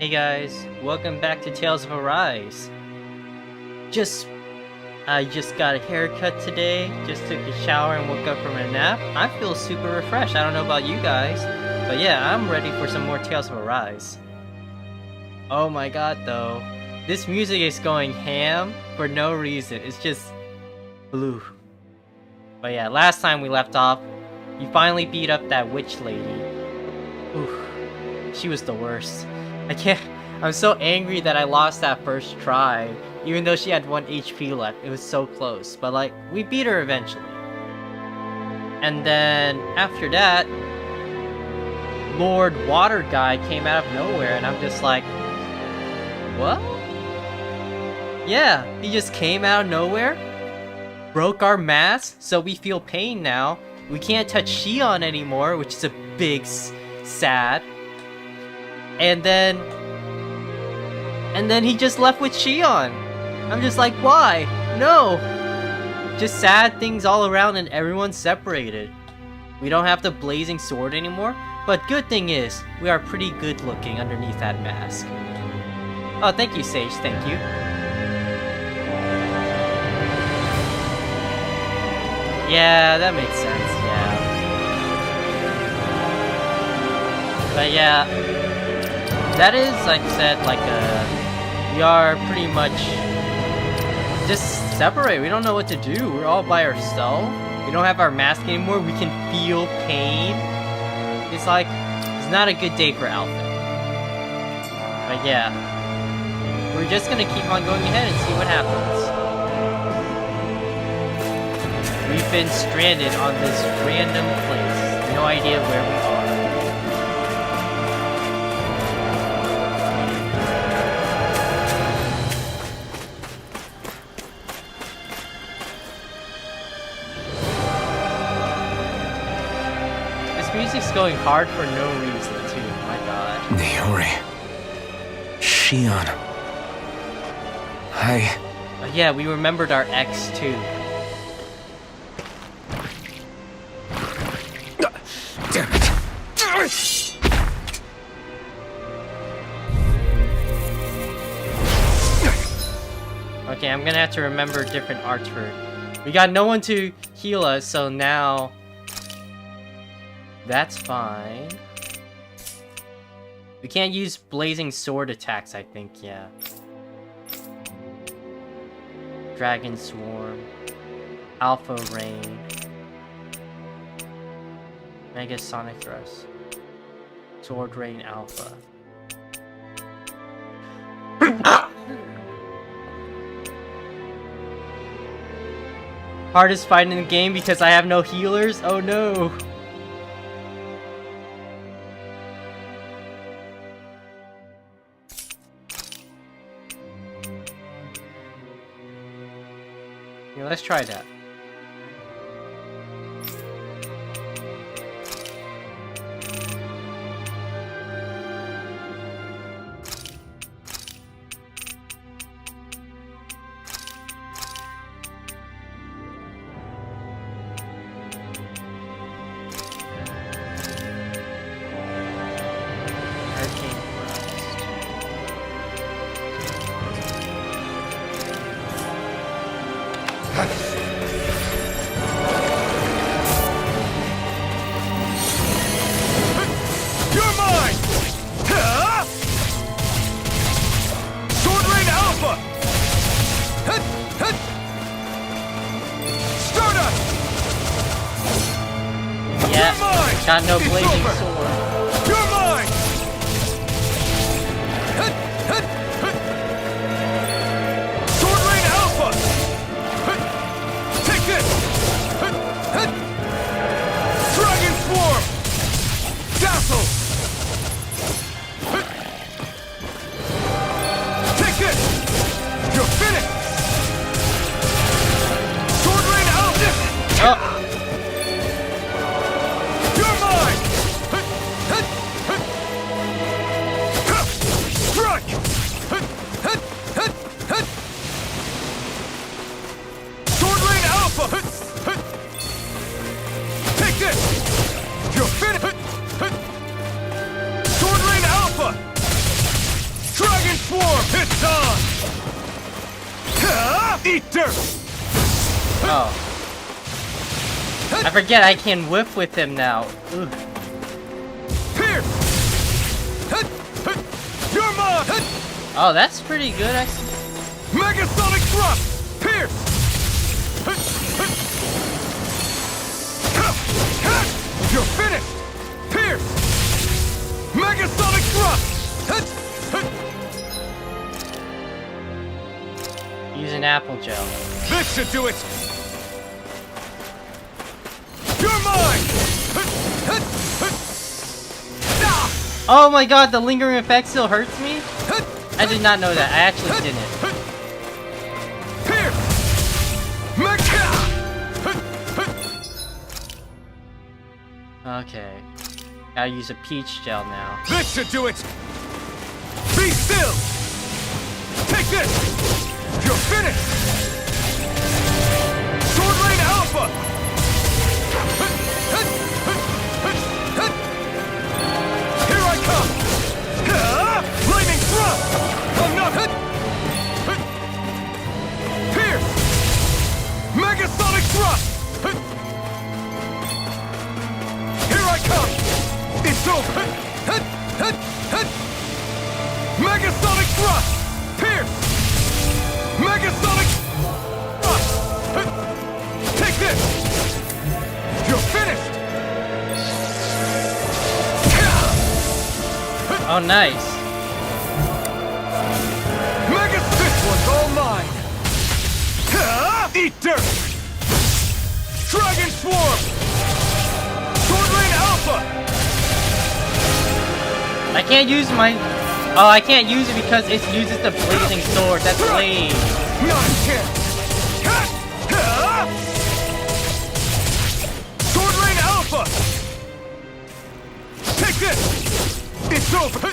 Hey guys, welcome back to Tales of Arise. I just got a haircut today, just took a shower and woke up from a nap. I feel super refreshed. I don't know about you guys, but yeah, I'm ready for some more Tales of Arise. Oh my god though, this music is going ham for no reason. It's just blue. But yeah, last time we left off, you finally beat up that witch lady. Oof, she was the worst. I'm so angry that I lost that first try, even though she had 1 HP left. It was so close, but like, we beat her eventually. And then, after that, Lord Water Guy came out of nowhere, and I'm just like, what? Yeah, he just came out of nowhere, broke our mask, so we feel pain now. We can't touch Shion anymore, which is a big sad. And then he just left with Shion. I'm just like, why? No! Just sad things all around and everyone's separated. We don't have the blazing sword anymore, but good thing is, we are pretty good looking underneath that mask. Oh, thank you, Sage, thank you. Yeah, that makes sense, yeah. But yeah, that is, like I said, like we are pretty much just separated. We don't know what to do. We're all by ourselves. We don't have our mask anymore. We can feel pain. It's like, it's not a good day for Alphen. But yeah, we're just gonna keep on going ahead and see what happens. We've been stranded on this random place. No idea where we are. Music's going hard for no reason too, my god. Niori. Shion. Yeah, we remembered our ex too. Damn it. Okay, I'm gonna have to remember different arts for it. We got no one to heal us, so now that's fine. We can't use blazing sword attacks, I think, yeah. Dragon Swarm. Alpha Rain. Mega Sonic Thrust. Sword Rain Alpha. Hardest fight in the game because I have no healers? Oh no! Yeah, let's try that. Got no blazing sword. You're mine! Sword Rain Alpha! Take this! Dragon Swarm! Dazzle! Take this! You're finished! Sword Rain Alpha! Oh! Swarm! It's on! Eat dirt! Oh. I forget I can whip with him now. Ugh. Pierce! You're mine! Oh, that's pretty good. Megasonic Thrust! Pierce! You're finished! Pierce! Megasonic Thrust! Use an apple gel. This should do it! You're mine! Oh my god, the lingering effect still hurts me? I did not know that. I actually didn't. Pierce! Okay. Gotta use a peach gel now. This should do it! Be still! Take this! You're finished! Sword Rain Alpha! Here I come! Lightning Thrust! I'm not... Pierce! Megasonic Thrust! Here I come! It's over! Megasonic Thrust! Pierce! Megasonic Thrust! Take this! You're finished! Oh, nice. This one's all mine! Eat dirt! Dragon Swarm! Sword Rain Alpha! I can't use my... Oh, I can't use it because it uses the blazing sword. That's lame. Not a chance! Sword Rain Alpha! Take this! It's over!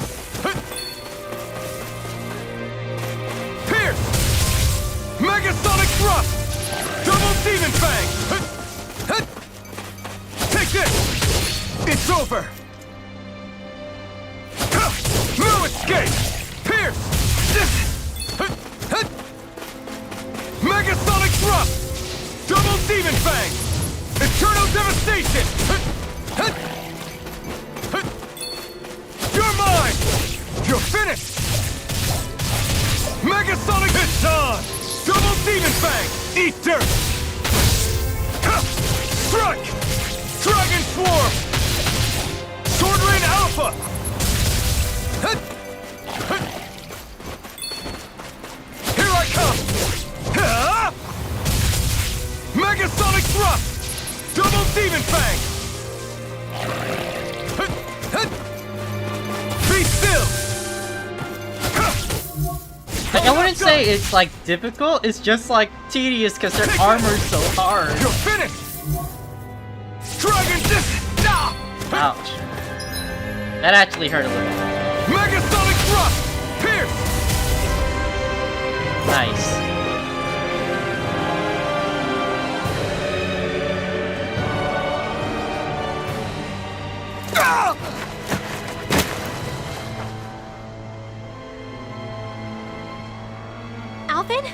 Pierce! Megasonic Thrust! Double Demon Fang! Take this! It's over! No escape! Pierce! Megasonic Thrust! Double Demon Fang! Eternal Devastation! You're mine! You're finished! Megasonic It's on! Double Demon Fang! Eat dirt! Strike! Dragon Swarm! Sword Rain Alpha! Here I come! Megasonic Thrust! Double Demon Fang! Be still! Like, I wouldn't say it's like difficult. It's just like tedious because their armor's so hard. You're finished! Dragon Ouch. That actually hurt a little. Megasonic Thrust! Pierce! Nice. Alphen?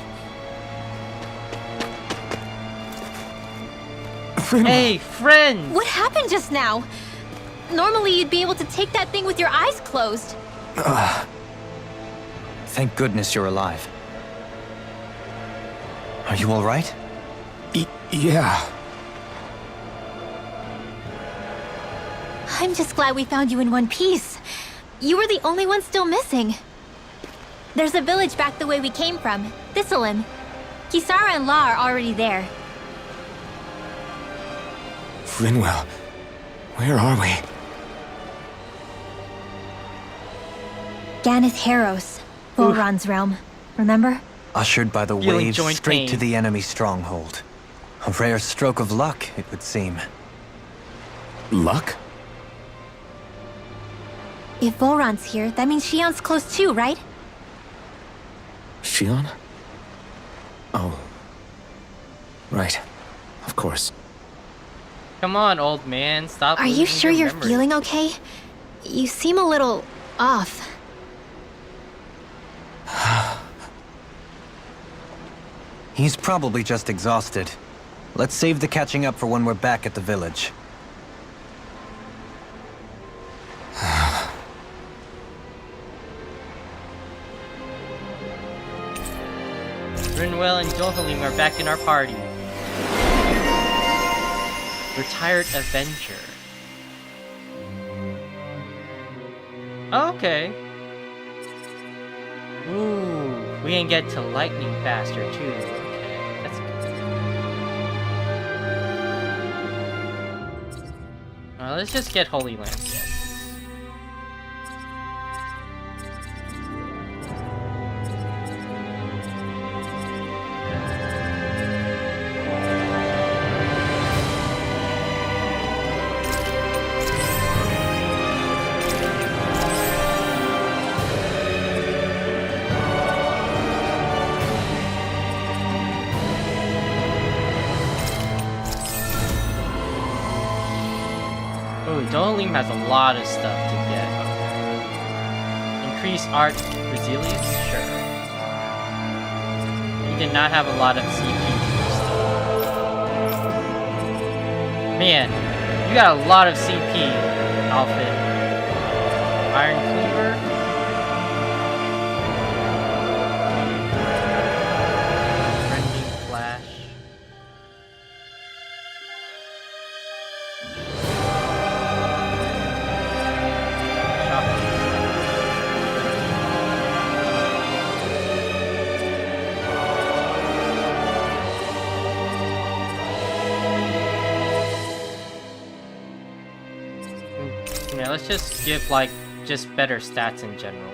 Hey, friend! What happened just now? Normally you'd be able to take that thing with your eyes closed. Thank goodness you're alive. Are you all right? Yeah. I'm just glad we found you in one piece. You were the only one still missing. There's a village back the way we came from, Thistleim. Kisara and La are already there. Frinwell, where are we? Ganeth Haros, Volron's realm. Remember? Ushered by the Feeling waves joint straight to pain. the enemy stronghold. A rare stroke of luck, it would seem. Luck? If Volron's here, that means Shion's close too, right? Shion? Oh. Right. Of course. Come on, old man. Stop. Are you losing sure your you're memory. feeling okay? You seem a little off. He's probably just exhausted. Let's save the catching up for when we're back at the village. Rinwell and Dohalim are back in our party. Retired Avenger. Okay. Ooh, we can get to lightning faster too. Okay, that's good. Let's just get Holy Lamps yet. Dohalim has a lot of stuff to get. Okay. Increase art resilience? Sure. You did not have a lot of CP stuff. Man, you got a lot of CP, Alphen. Iron Cleaver? Rending Flash. Yeah, let's just give, like, just better stats in general.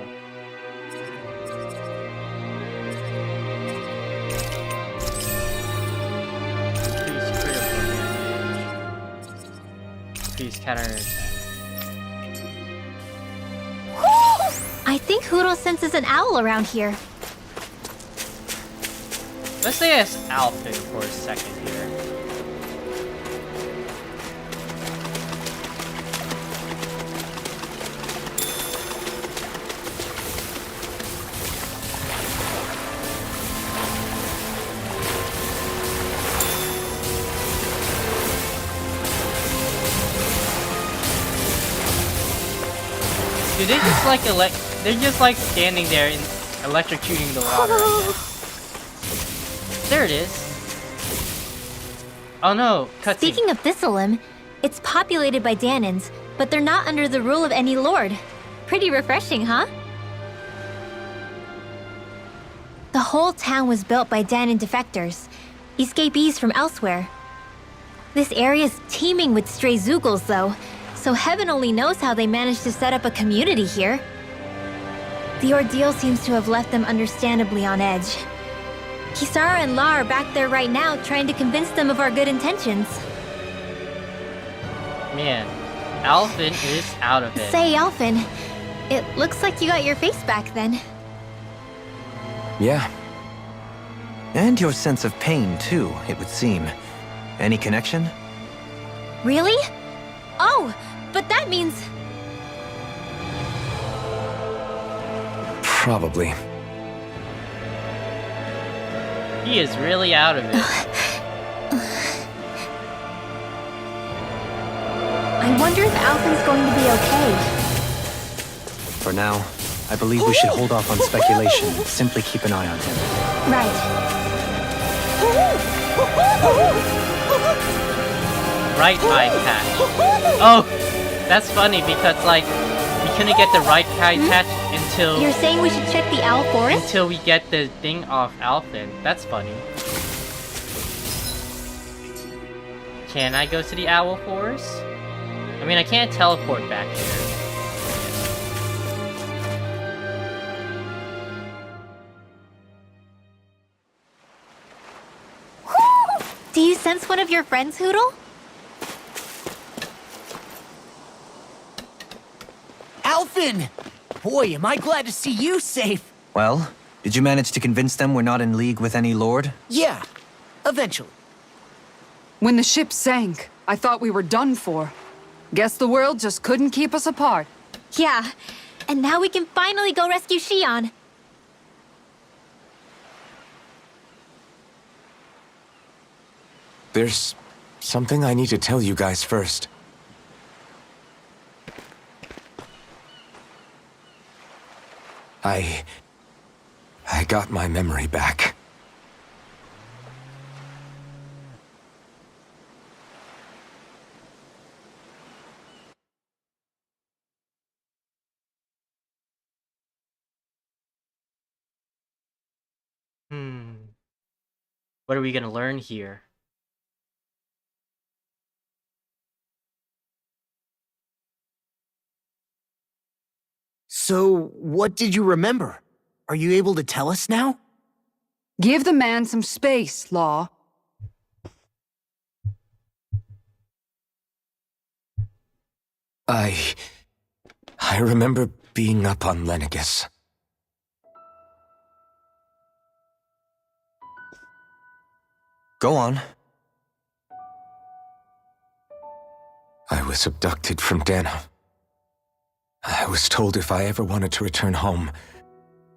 Increase critical damage. Increase counterattack. I think Hoodle senses an owl around here. Let's say it's Alphen for a second here. Dude, they're just like standing there and electrocuting the water. I guess. There it is. Oh no, cutscene. Speaking of Thistleum, it's populated by Danans, but they're not under the rule of any lord. Pretty refreshing, huh? The whole town was built by Danan defectors, escapees from elsewhere. This area's teeming with stray Zoogles, though, so heaven only knows how they managed to set up a community here. The ordeal seems to have left them understandably on edge. Kisara and La are back there right now trying to convince them of our good intentions. Man, Alphen is out of it. Say, Alphen, it looks like you got your face back then. Yeah. And your sense of pain, too, it would seem. Any connection? Really? Oh, but that means... Probably. He is really out of it. I wonder if Alphen's going to be okay. For now, I believe we should hold off on speculation and simply keep an eye on him. Right. Right eye patch. Oh, that's funny because, like, we couldn't get the right eye patch until... You're saying we should check the Owl Forest? Until we get the thing off Alphen. That's funny. Can I go to the Owl Forest? I mean, I can't teleport back here. Do you sense one of your friends, Hoodle? Alphen! Boy, am I glad to see you safe. Well, did you manage to convince them we're not in league with any lord? Yeah, eventually. When the ship sank, I thought we were done for. Guess the world just couldn't keep us apart. Yeah, and now we can finally go rescue Xion. There's something I need to tell you guys first. I got my memory back. What are we gonna learn here? So, what did you remember? Are you able to tell us now? Give the man some space, Law. I remember being up on Lenegus. Go on. I was abducted from Dana. I was told if I ever wanted to return home,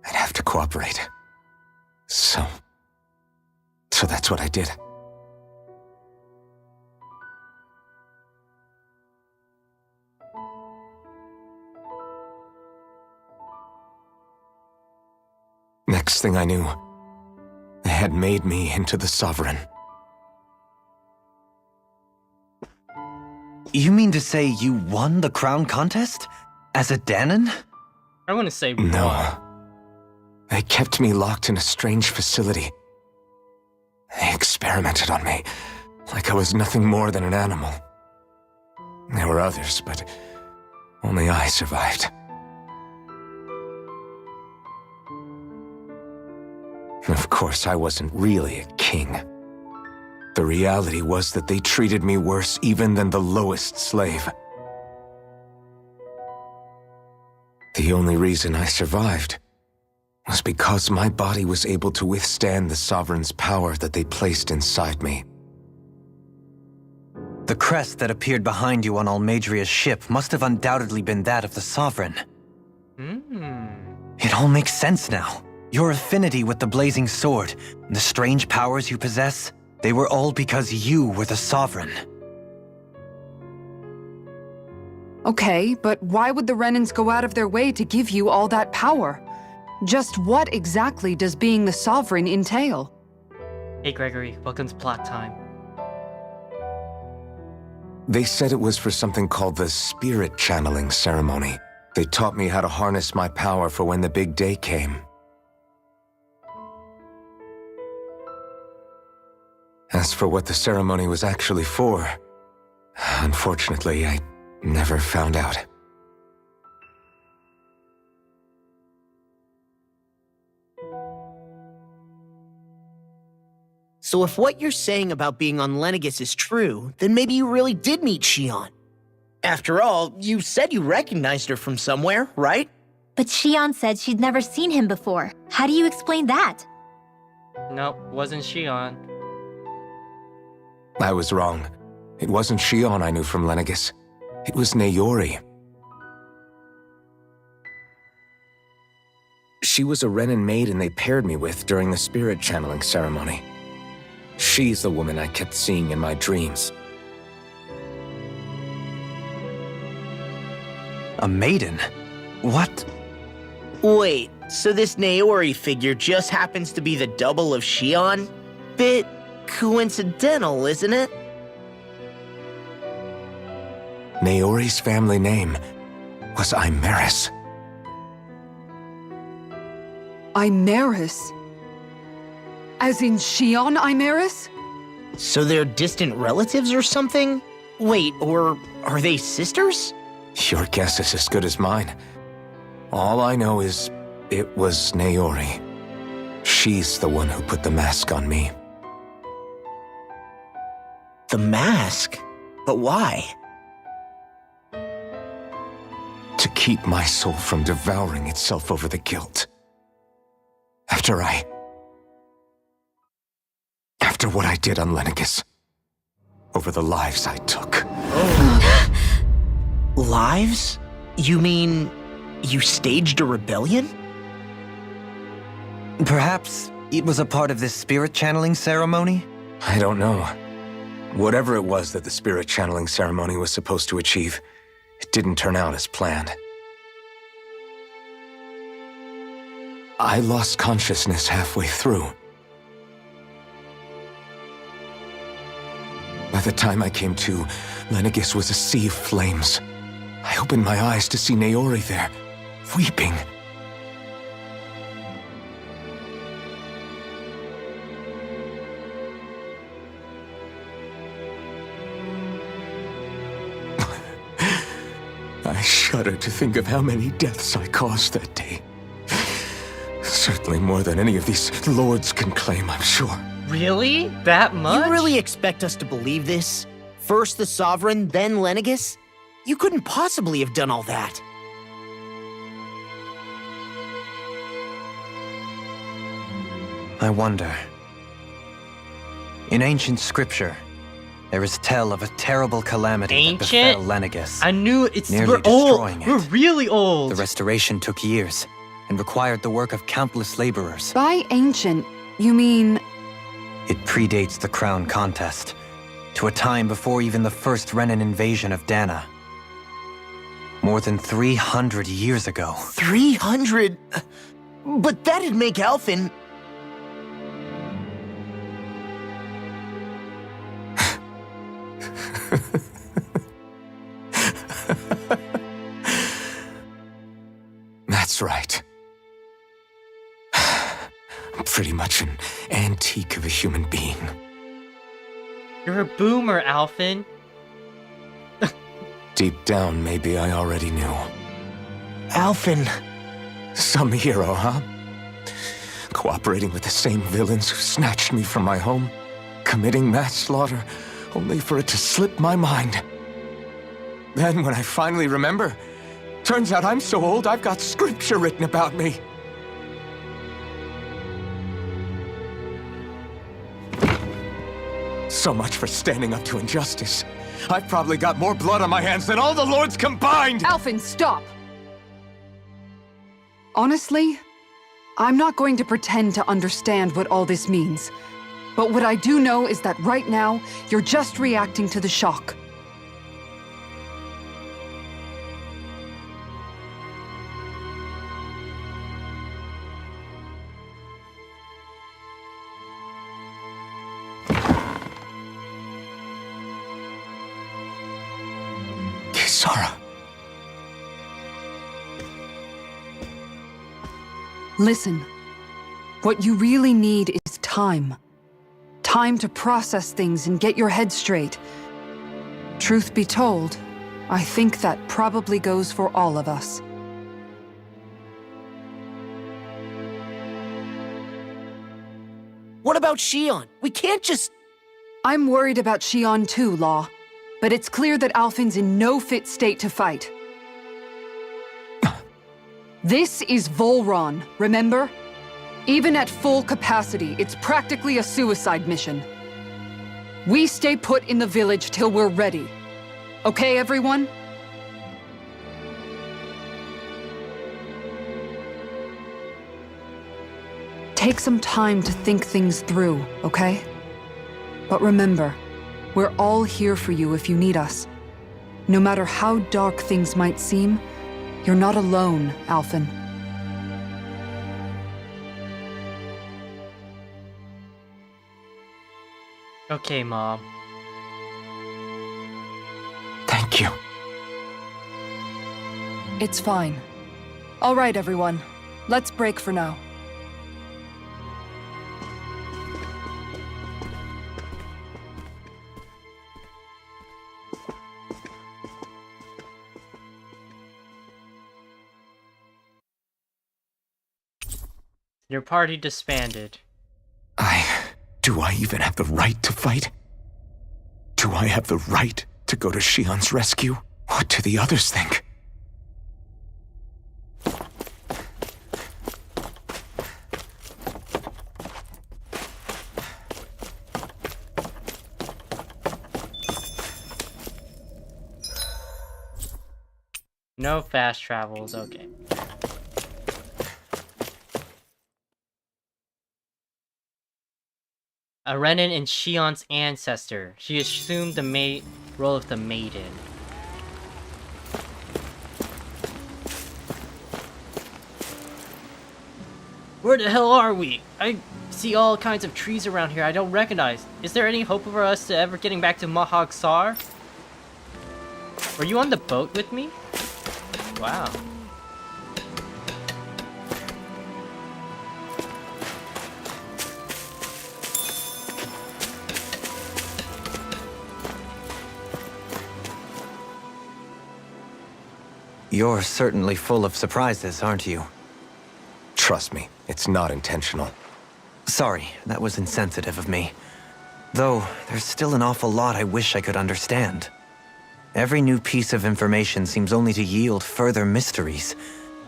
I'd have to cooperate. So that's what I did. Next thing I knew, they had made me into the Sovereign. You mean to say you won the crown contest? As a Danon? I want to say No. They kept me locked in a strange facility. They experimented on me, like I was nothing more than an animal. There were others, but only I survived. Of course, I wasn't really a king. The reality was that they treated me worse even than the lowest slave. The only reason I survived was because my body was able to withstand the Sovereign's power that they placed inside me. The crest that appeared behind you on Almadria's ship must have undoubtedly been that of the Sovereign. It all makes sense now. Your affinity with the Blazing Sword, the strange powers you possess, they were all because you were the Sovereign. Okay, but why would the Renans go out of their way to give you all that power? Just what exactly does being the Sovereign entail? Hey Gregory, welcome to plot time. They said it was for something called the Spirit Channeling Ceremony. They taught me how to harness my power for when the big day came. As for what the ceremony was actually for, unfortunately, I never found out. So if what you're saying about being on Lenegus is true, then maybe you really did meet Xion. After all, you said you recognized her from somewhere, right? But Xion said she'd never seen him before. How do you explain that? Nope, wasn't Xion. I was wrong. It wasn't Xion I knew from Lenegus. It was Naori. She was a Renan maiden they paired me with during the spirit channeling ceremony. She's the woman I kept seeing in my dreams. A maiden? What? Wait, so this Naori figure just happens to be the double of Xion? Bit coincidental, isn't it? Naori's family name was Imeris. Imeris? As in Xion Imeris? So they're distant relatives or something? Wait, or are they sisters? Your guess is as good as mine. All I know is it was Naori. She's the one who put the mask on me. The mask? But why? To keep my soul from devouring itself over the guilt. After what I did on Lenegus. Over the lives I took. Lives? You mean you staged a rebellion? Perhaps it was a part of this spirit channeling ceremony? I don't know. Whatever it was that the spirit channeling ceremony was supposed to achieve, it didn't turn out as planned. I lost consciousness halfway through. By the time I came to, Lenegis was a sea of flames. I opened my eyes to see Naori there, weeping. I shudder to think of how many deaths I caused that day. Certainly more than any of these lords can claim, I'm sure. Really? That much? You really expect us to believe this? First the Sovereign, then Lenegis? You couldn't possibly have done all that. I wonder. In ancient scripture, there is tell of a terrible calamity that befell Lenegis. I knew it's nearly we're old. destroying it. We're really old. The restoration took years and required the work of countless laborers. By ancient, you mean... It predates the crown contest, to a time before even the first Renan invasion of Dana. More than 300 years ago. 300? But that'd make Alphen... That's right. I'm pretty much an antique of a human being. You're a boomer, Alphen. Deep down, maybe I already knew. Alphen... Some hero, huh? Cooperating with the same villains who snatched me from my home, committing mass slaughter, only for it to slip my mind. Then, when I finally remember, turns out I'm so old I've got scripture written about me. So much for standing up to injustice. I've probably got more blood on my hands than all the lords combined! Alphen, stop! Honestly, I'm not going to pretend to understand what all this means. But what I do know is that right now, you're just reacting to the shock. Kisara. Listen, what you really need is time. Time to process things and get your head straight. Truth be told, I think that probably goes for all of us. What about Shion? We can't just... I'm worried about Shion too, Law. But it's clear that Alphen's in no fit state to fight. This is Volron, remember? Even at full capacity, it's practically a suicide mission. We stay put in the village till we're ready. Okay, everyone? Take some time to think things through, okay? But remember, we're all here for you if you need us. No matter how dark things might seem, you're not alone, Alphen. Okay, Mom. Thank you. It's fine. All right, everyone. Let's break for now. Your party disbanded. Do I even have the right to fight? Do I have the right to go to Shion's rescue? What do the others think? No fast travels, okay. A Renin and Shion's ancestor. She assumed the role of the maiden. Where the hell are we? I see all kinds of trees around here I don't recognize. Is there any hope for us to ever getting back to Mahag Sar? Were you on the boat with me? Wow. You're certainly full of surprises, aren't you? Trust me, it's not intentional. Sorry, that was insensitive of me. Though, there's still an awful lot I wish I could understand. Every new piece of information seems only to yield further mysteries.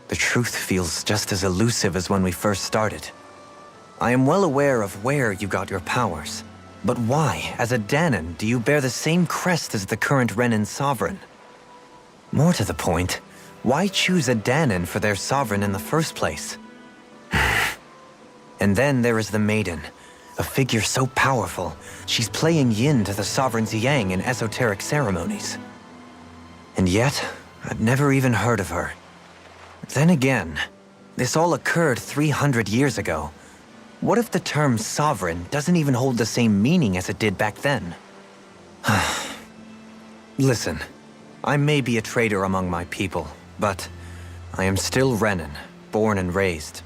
The truth feels just as elusive as when we first started. I am well aware of where you got your powers. But why, as a Danon, do you bear the same crest as the current Renin sovereign? More to the point, why choose a Danon for their sovereign in the first place? And then there is the Maiden, a figure so powerful, she's playing yin to the sovereign's yang in esoteric ceremonies. And yet, I'd never even heard of her. Then again, this all occurred 300 years ago. What if the term sovereign doesn't even hold the same meaning as it did back then? Listen, I may be a traitor among my people, but I am still Renin, born and raised.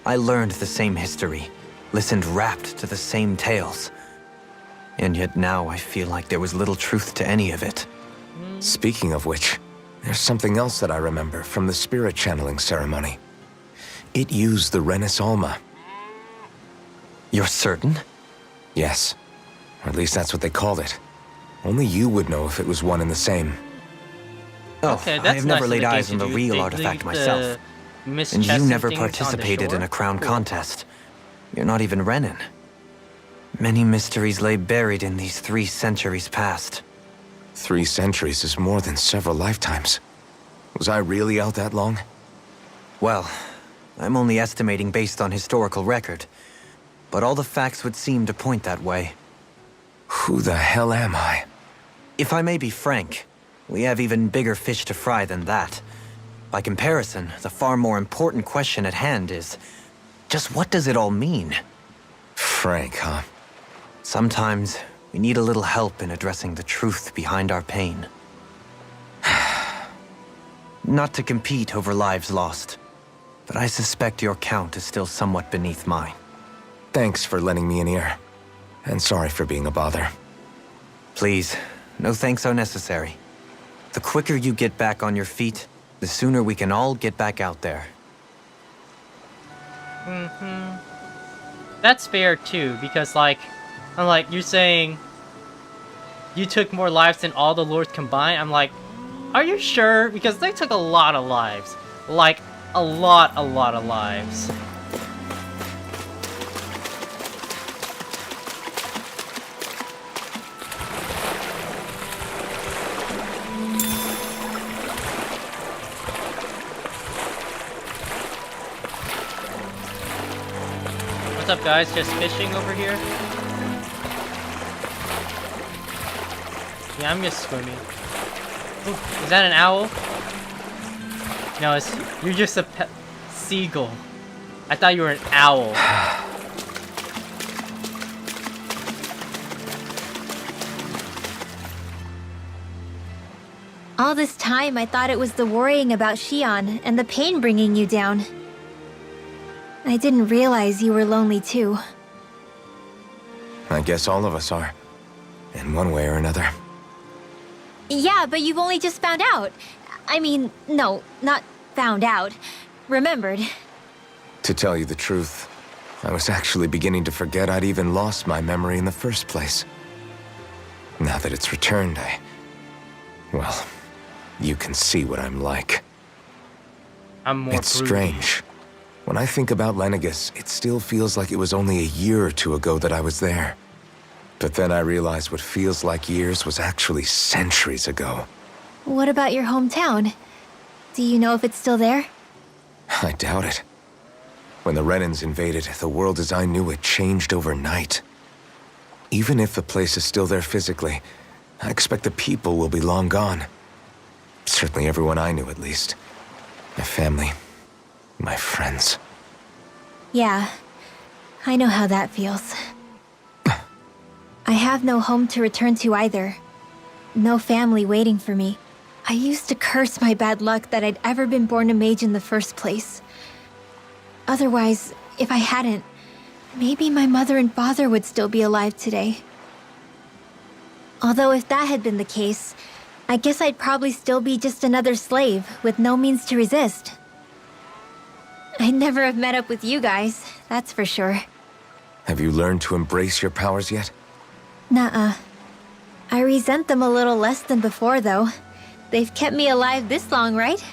I learned the same history, listened rapt to the same tales. And yet now I feel like there was little truth to any of it. Speaking of which, there's something else that I remember from the spirit channeling ceremony. It used the Renis Alma. You're certain? Yes. Or at least that's what they called it. Only you would know if it was one and the same. Oh, Okay, I that's have nice never of laid the game eyes to on the do. real They artifact leave myself. the Miss And you Chesson never things on the participated in shore? a crown Cool. contest. You're not even Renin. Many mysteries lay buried in these 3 centuries past. 3 centuries is more than several lifetimes. Was I really out that long? Well, I'm only estimating based on historical record. But all the facts would seem to point that way. Who the hell am I? If I may be frank, we have even bigger fish to fry than that. By comparison, the far more important question at hand is, just what does it all mean? Frank, huh? Sometimes, we need a little help in addressing the truth behind our pain. Not to compete over lives lost, but I suspect your count is still somewhat beneath mine. Thanks for lending me an ear. And sorry for being a bother. Please, no thanks are necessary. The quicker you get back on your feet, the sooner we can all get back out there. That's fair too, because like, I'm like, you're saying you took more lives than all the lords combined. I'm like, are you sure? Because they took a lot of lives. Like, a lot of lives. What's up, guys? Just fishing over here? Yeah, I'm just swimming. Ooh, is that an owl? No, you're just a seagull. I thought you were an owl. All this time, I thought it was the worrying about Shion and the pain bringing you down. I didn't realize you were lonely too. I guess all of us are. In one way or another. Yeah, but you've only just found out. I mean, no, not found out. Remembered. To tell you the truth, I was actually beginning to forget I'd even lost my memory in the first place. Now that it's returned, well, you can see what I'm like. I'm more It's broody. strange. When I think about Lenegus, it still feels like it was only a year or 2 ago that I was there. But then I realized what feels like years was actually centuries ago. What about your hometown? Do you know if it's still there? I doubt it. When the Renins invaded, the world as I knew it changed overnight. Even if the place is still there physically, I expect the people will be long gone. Certainly everyone I knew, at least. My family, my friends. Yeah, I know how that feels. I have no home to return to either. No family waiting for me. I used to curse my bad luck that I'd ever been born a mage in the first place. Otherwise, if I hadn't, maybe my mother and father would still be alive today. Although if that had been the case, I guess I'd probably still be just another slave with no means to resist. I'd never have met up with you guys, that's for sure. Have you learned to embrace your powers yet? Nuh-uh. I resent them a little less than before, though. They've kept me alive this long, right?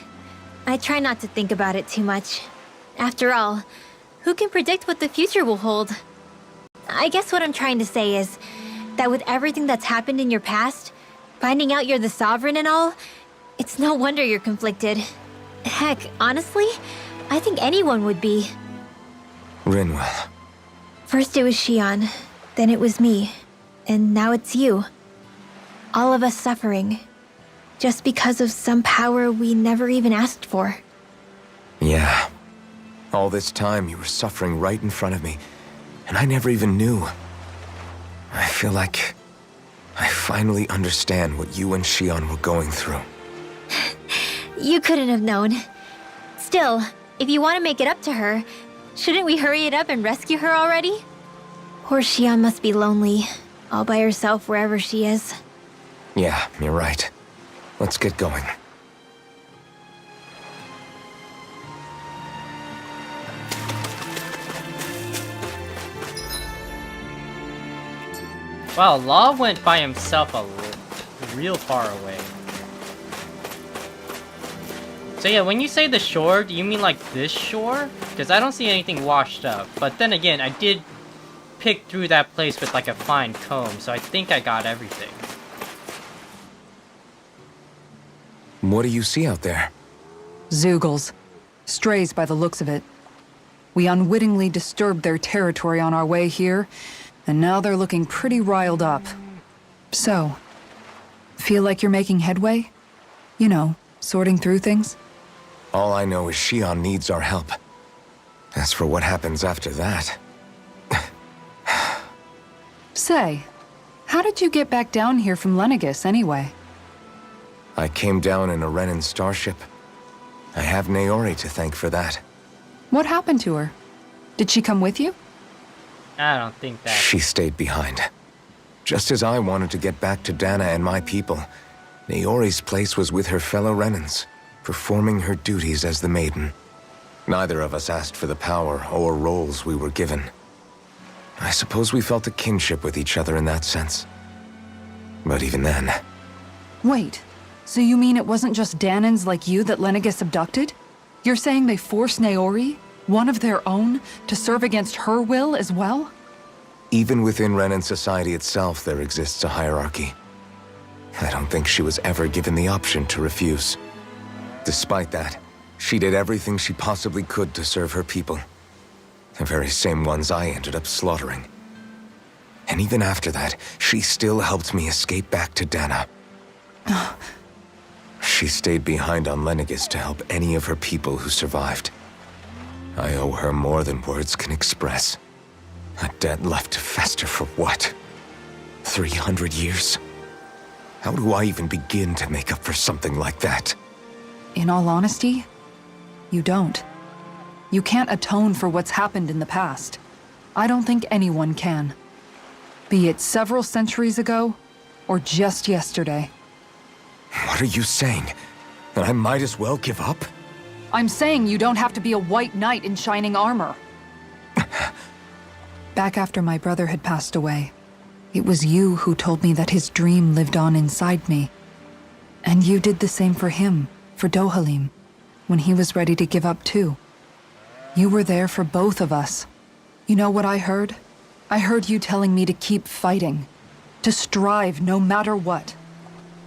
I try not to think about it too much. After all, who can predict what the future will hold? I guess what I'm trying to say is that with everything that's happened in your past, finding out you're the Sovereign and all, it's no wonder you're conflicted. Heck, honestly, I think anyone would be. Rinwell. First it was Xion, then it was me, and now it's you. All of us suffering, just because of some power we never even asked for. Yeah. All this time you were suffering right in front of me, and I never even knew. I feel like I finally understand what you and Xion were going through. You couldn't have known. Still, if you want to make it up to her, shouldn't we hurry it up and rescue her already? Poor Xion must be lonely, all by herself wherever she is. Yeah, you're right. Let's get going. Wow, Law went by himself real far away. So yeah, when you say the shore, do you mean like this shore? Because I don't see anything washed up. But then again, I did pick through that place with like a fine comb, so I think I got everything. What do you see out there? Zeugles. Strays by the looks of it. We unwittingly disturbed their territory on our way here, and now they're looking pretty riled up. So, feel like you're making headway? You know, sorting through things? All I know is Xion needs our help. As for what happens after that... Say, how did you get back down here from Lenegis anyway? I came down in a Renan starship. I have Naori to thank for that. What happened to her? Did she come with you? I don't think that. She stayed behind. Just as I wanted to get back to Dana and my people, Naori's place was with her fellow Renans, performing her duties as the Maiden. Neither of us asked for the power or roles we were given. I suppose we felt a kinship with each other in that sense. But even then... Wait, so you mean it wasn't just Danans like you that Lenegis abducted? You're saying they forced Naori, one of their own, to serve against her will as well? Even within Renan society itself, there exists a hierarchy. I don't think she was ever given the option to refuse. Despite that, she did everything she possibly could to serve her people. The very same ones I ended up slaughtering. And even after that, she still helped me escape back to Dana. She stayed behind on Lenegis to help any of her people who survived. I owe her more than words can express. A debt left to fester for what? 300 years? How do I even begin to make up for something like that? In all honesty, you don't. You can't atone for what's happened in the past. I don't think anyone can. Be it several centuries ago, or just yesterday. What are you saying? That I might as well give up? I'm saying you don't have to be a white knight in shining armor. Back after my brother had passed away, it was you who told me that his dream lived on inside me. And you did the same for him, for Dohalim, when he was ready to give up too. You were there for both of us. You know what I heard? I heard you telling me to keep fighting, to strive no matter what.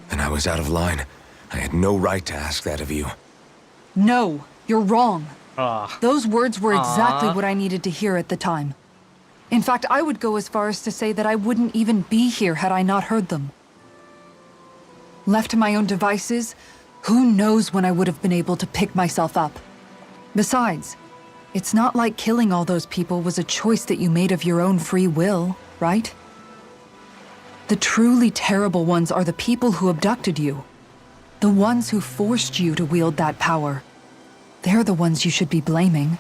And I was out of line. I had no right to ask that of you. No, you're wrong. Ugh. Those words were exactly what I needed to hear at the time. In fact, I would go as far as to say that I wouldn't even be here had I not heard them. Left to my own devices, who knows when I would have been able to pick myself up. Besides, it's not like killing all those people was a choice that you made of your own free will, right? The truly terrible ones are the people who abducted you. The ones who forced you to wield that power. They're the ones you should be blaming.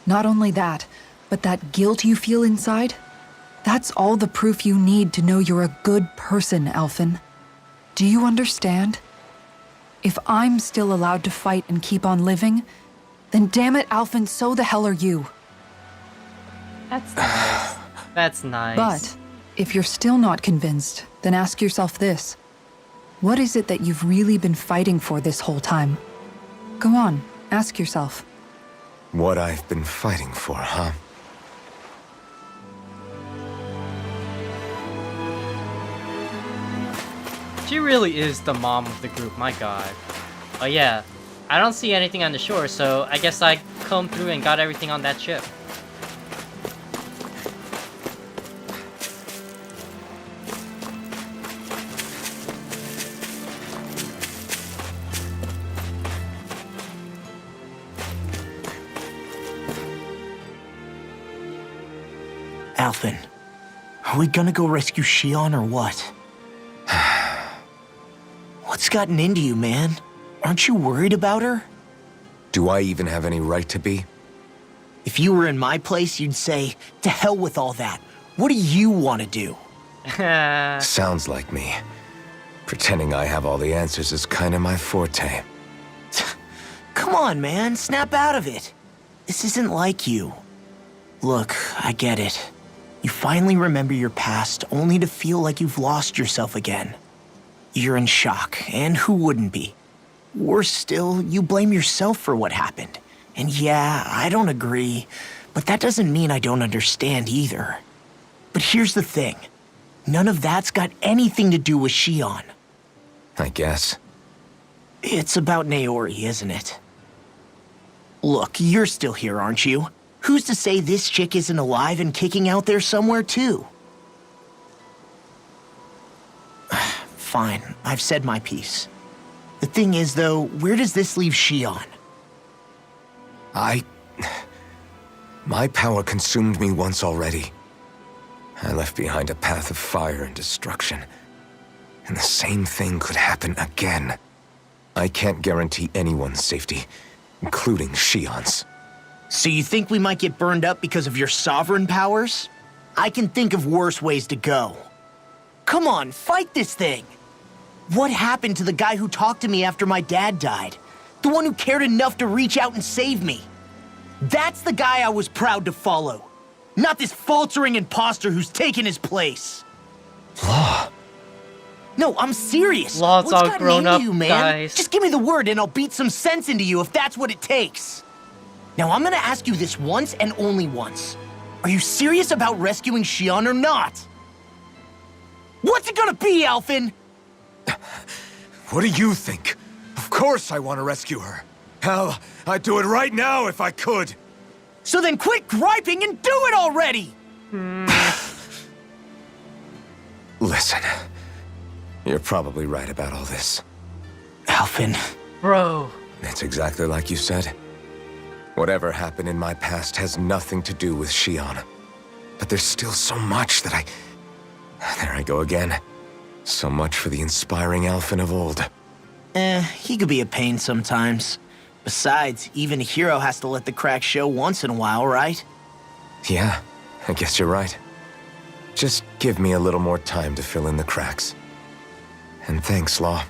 Not only that, but that guilt you feel inside, that's all the proof you need to know you're a good person, Alphen. Do you understand? If I'm still allowed to fight and keep on living, then damn it, Alphen, so the hell are you. That's nice. That's nice. But if you're still not convinced, then ask yourself this. What is it that you've really been fighting for this whole time? Go on, ask yourself. What I've been fighting for, huh? She really is the mom of the group, my god. Oh yeah, I don't see anything on the shore, so I guess I combed through and got everything on that ship. Alphen, are we gonna go rescue Shion or what? What's gotten into you, man? Aren't you worried about her? Do I even have any right to be? If you were in my place, you'd say, to hell with all that. What do you want to do? Sounds like me. Pretending I have all the answers is kinda my forte. Come on, man, snap out of it. This isn't like you. Look, I get it. You finally remember your past, only to feel like you've lost yourself again. You're in shock, and who wouldn't be? Worse still, you blame yourself for what happened. And yeah, I don't agree, but that doesn't mean I don't understand either. But here's the thing. None of that's got anything to do with Shion. I guess. It's about Naori, isn't it? Look, you're still here, aren't you? Who's to say this chick isn't alive and kicking out there somewhere, too? Fine, I've said my piece. The thing is, though, where does this leave Shion? My power consumed me once already. I left behind a path of fire and destruction. And the same thing could happen again. I can't guarantee anyone's safety, including Shion's. So you think we might get burned up because of your sovereign powers? I can think of worse ways to go. Come on, fight this thing! What happened to the guy who talked to me after my dad died? The one who cared enough to reach out and save me? That's the guy I was proud to follow. Not this faltering imposter who's taken his place. Law. No, I'm serious. Law's What's all gotten grown into up, you, man? guys. Just give me the word and I'll beat some sense into you if that's what it takes. Now, I'm gonna ask you this once and only once. Are you serious about rescuing Shion or not? What's it gonna be, Alphen? What do you think? Of course I want to rescue her. Hell, I'd do it right now if I could. So then quit griping and do it already! Listen, you're probably right about all this. Alphen. Bro. It's exactly like you said. Whatever happened in my past has nothing to do with Shion. But there's still so much that There I go again. So much for the inspiring Alphen of old. He could be a pain sometimes. Besides, even a hero has to let the cracks show once in a while, right? Yeah, I guess you're right. Just give me a little more time to fill in the cracks. And thanks, Law.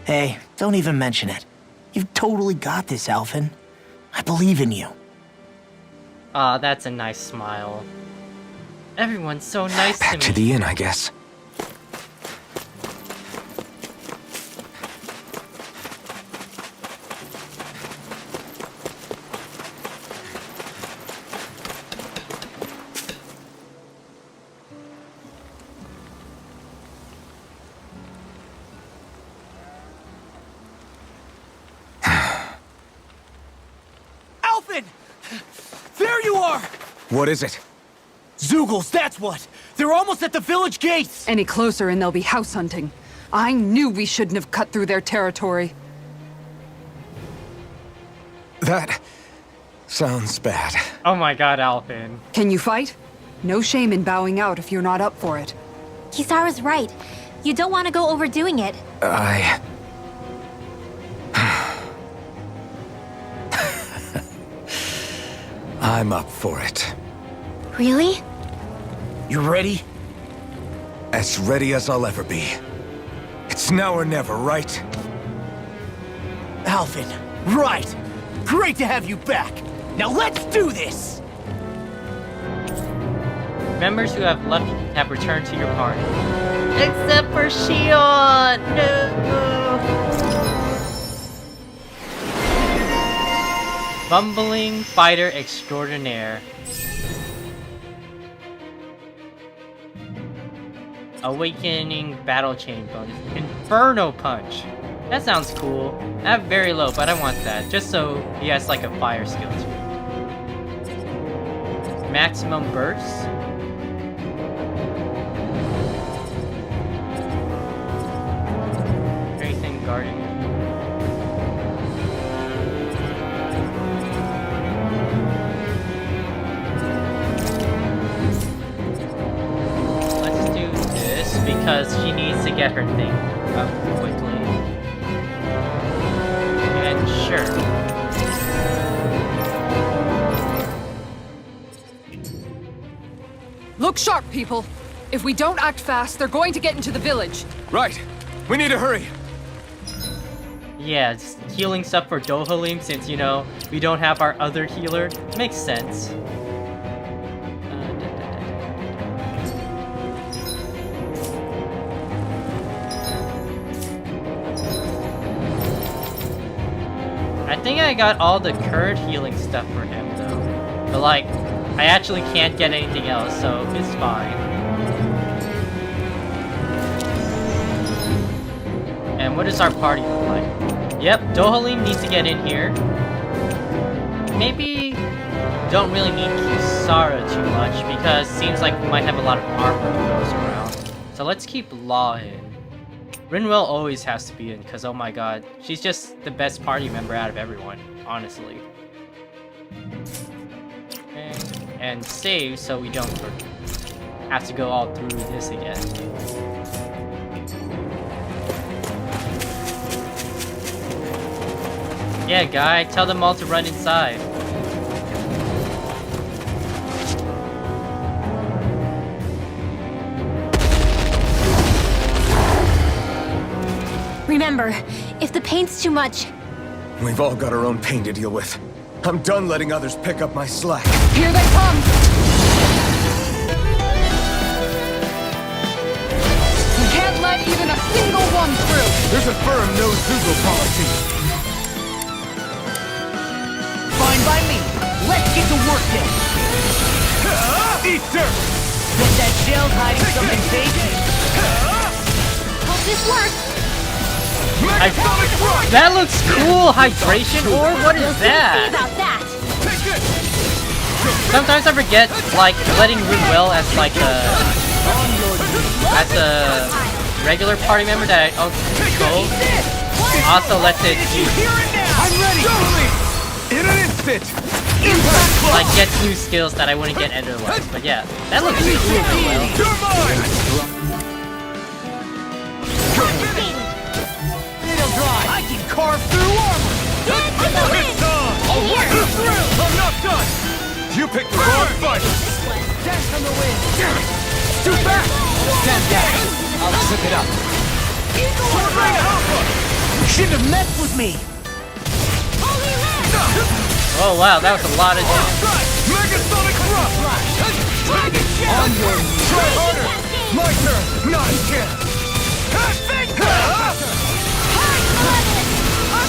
Hey, don't even mention it. You've totally got this, Alphen. I believe in you. Aw, that's a nice smile. Everyone's so nice Back to to me. the inn, I guess. Alphen! There you are! What is it? Zeugles, that's what! They're almost at the village gates! Any closer and they'll be house hunting. I knew we shouldn't have cut through their territory. That sounds bad. Oh my god, Alphen. Can you fight? No shame in bowing out if you're not up for it. Kisara's right. You don't want to go overdoing it. I'm up for it. Really? You ready? As ready as I'll ever be. It's now or never, right? Alphen, right! Great to have you back! Now let's do this! Members who have left have returned to your party. Except for Shion! No! Bumbling fighter extraordinaire. Awakening battle chain bonus. Inferno punch. That sounds cool. I have very low, but I want that. Just so he has like a fire skill too. Maximum burst. Anything guarding it. Let's do this because she needs to get her thing up quickly. And sure. Look sharp, people. If we don't act fast, they're going to get into the village. Right. We need to hurry. Yeah, it's healing stuff for Dohalim since, you know, we don't have our other healer. Makes sense. I think I got all the current healing stuff for him though. But like, I actually can't get anything else, so it's fine. And what does our party look like? Yep, Dohalim needs to get in here. Maybe don't really need Kisara too much because it seems like we might have a lot of armor that goes around. So let's keep Law in. Rinwell always has to be in because oh my god, she's just the best party member out of everyone, honestly. Okay. And save so we don't have to go all through this again. Yeah, guy, tell them all to run inside. Remember, if the pain's too much, We've all got our own pain to deal with. I'm done letting others pick up my slack. Here they come! We can't let even a single one through! There's a firm no-Zeugle policy. Fine by me. Let's get to work then. Eat dirt! Bet that shell's hiding something tasty. hope this works. Megasonic Rush! That looks cool! Hydration orb? What is See that? about that. Take this! Sometimes I forget, like, letting Rinwell as like a regular party member that I control also lets it do, I'm ready! Totally! In an instant! like, gets new skills that I wouldn't get otherwise. But yeah, that looks cool, Rinwell. You're mine! It'll dry. I can carve through armor. It's on! In here. I'm not done! You picked the wrong fight! Dash from the wind. Too fast! Stand down. I'll zip it up. Sword Rain Alpha! You shouldn't have messed with me. Oh wow, that was a lot of damage. Megasonic Rush! On your knees. Try harder! My turn! Not again!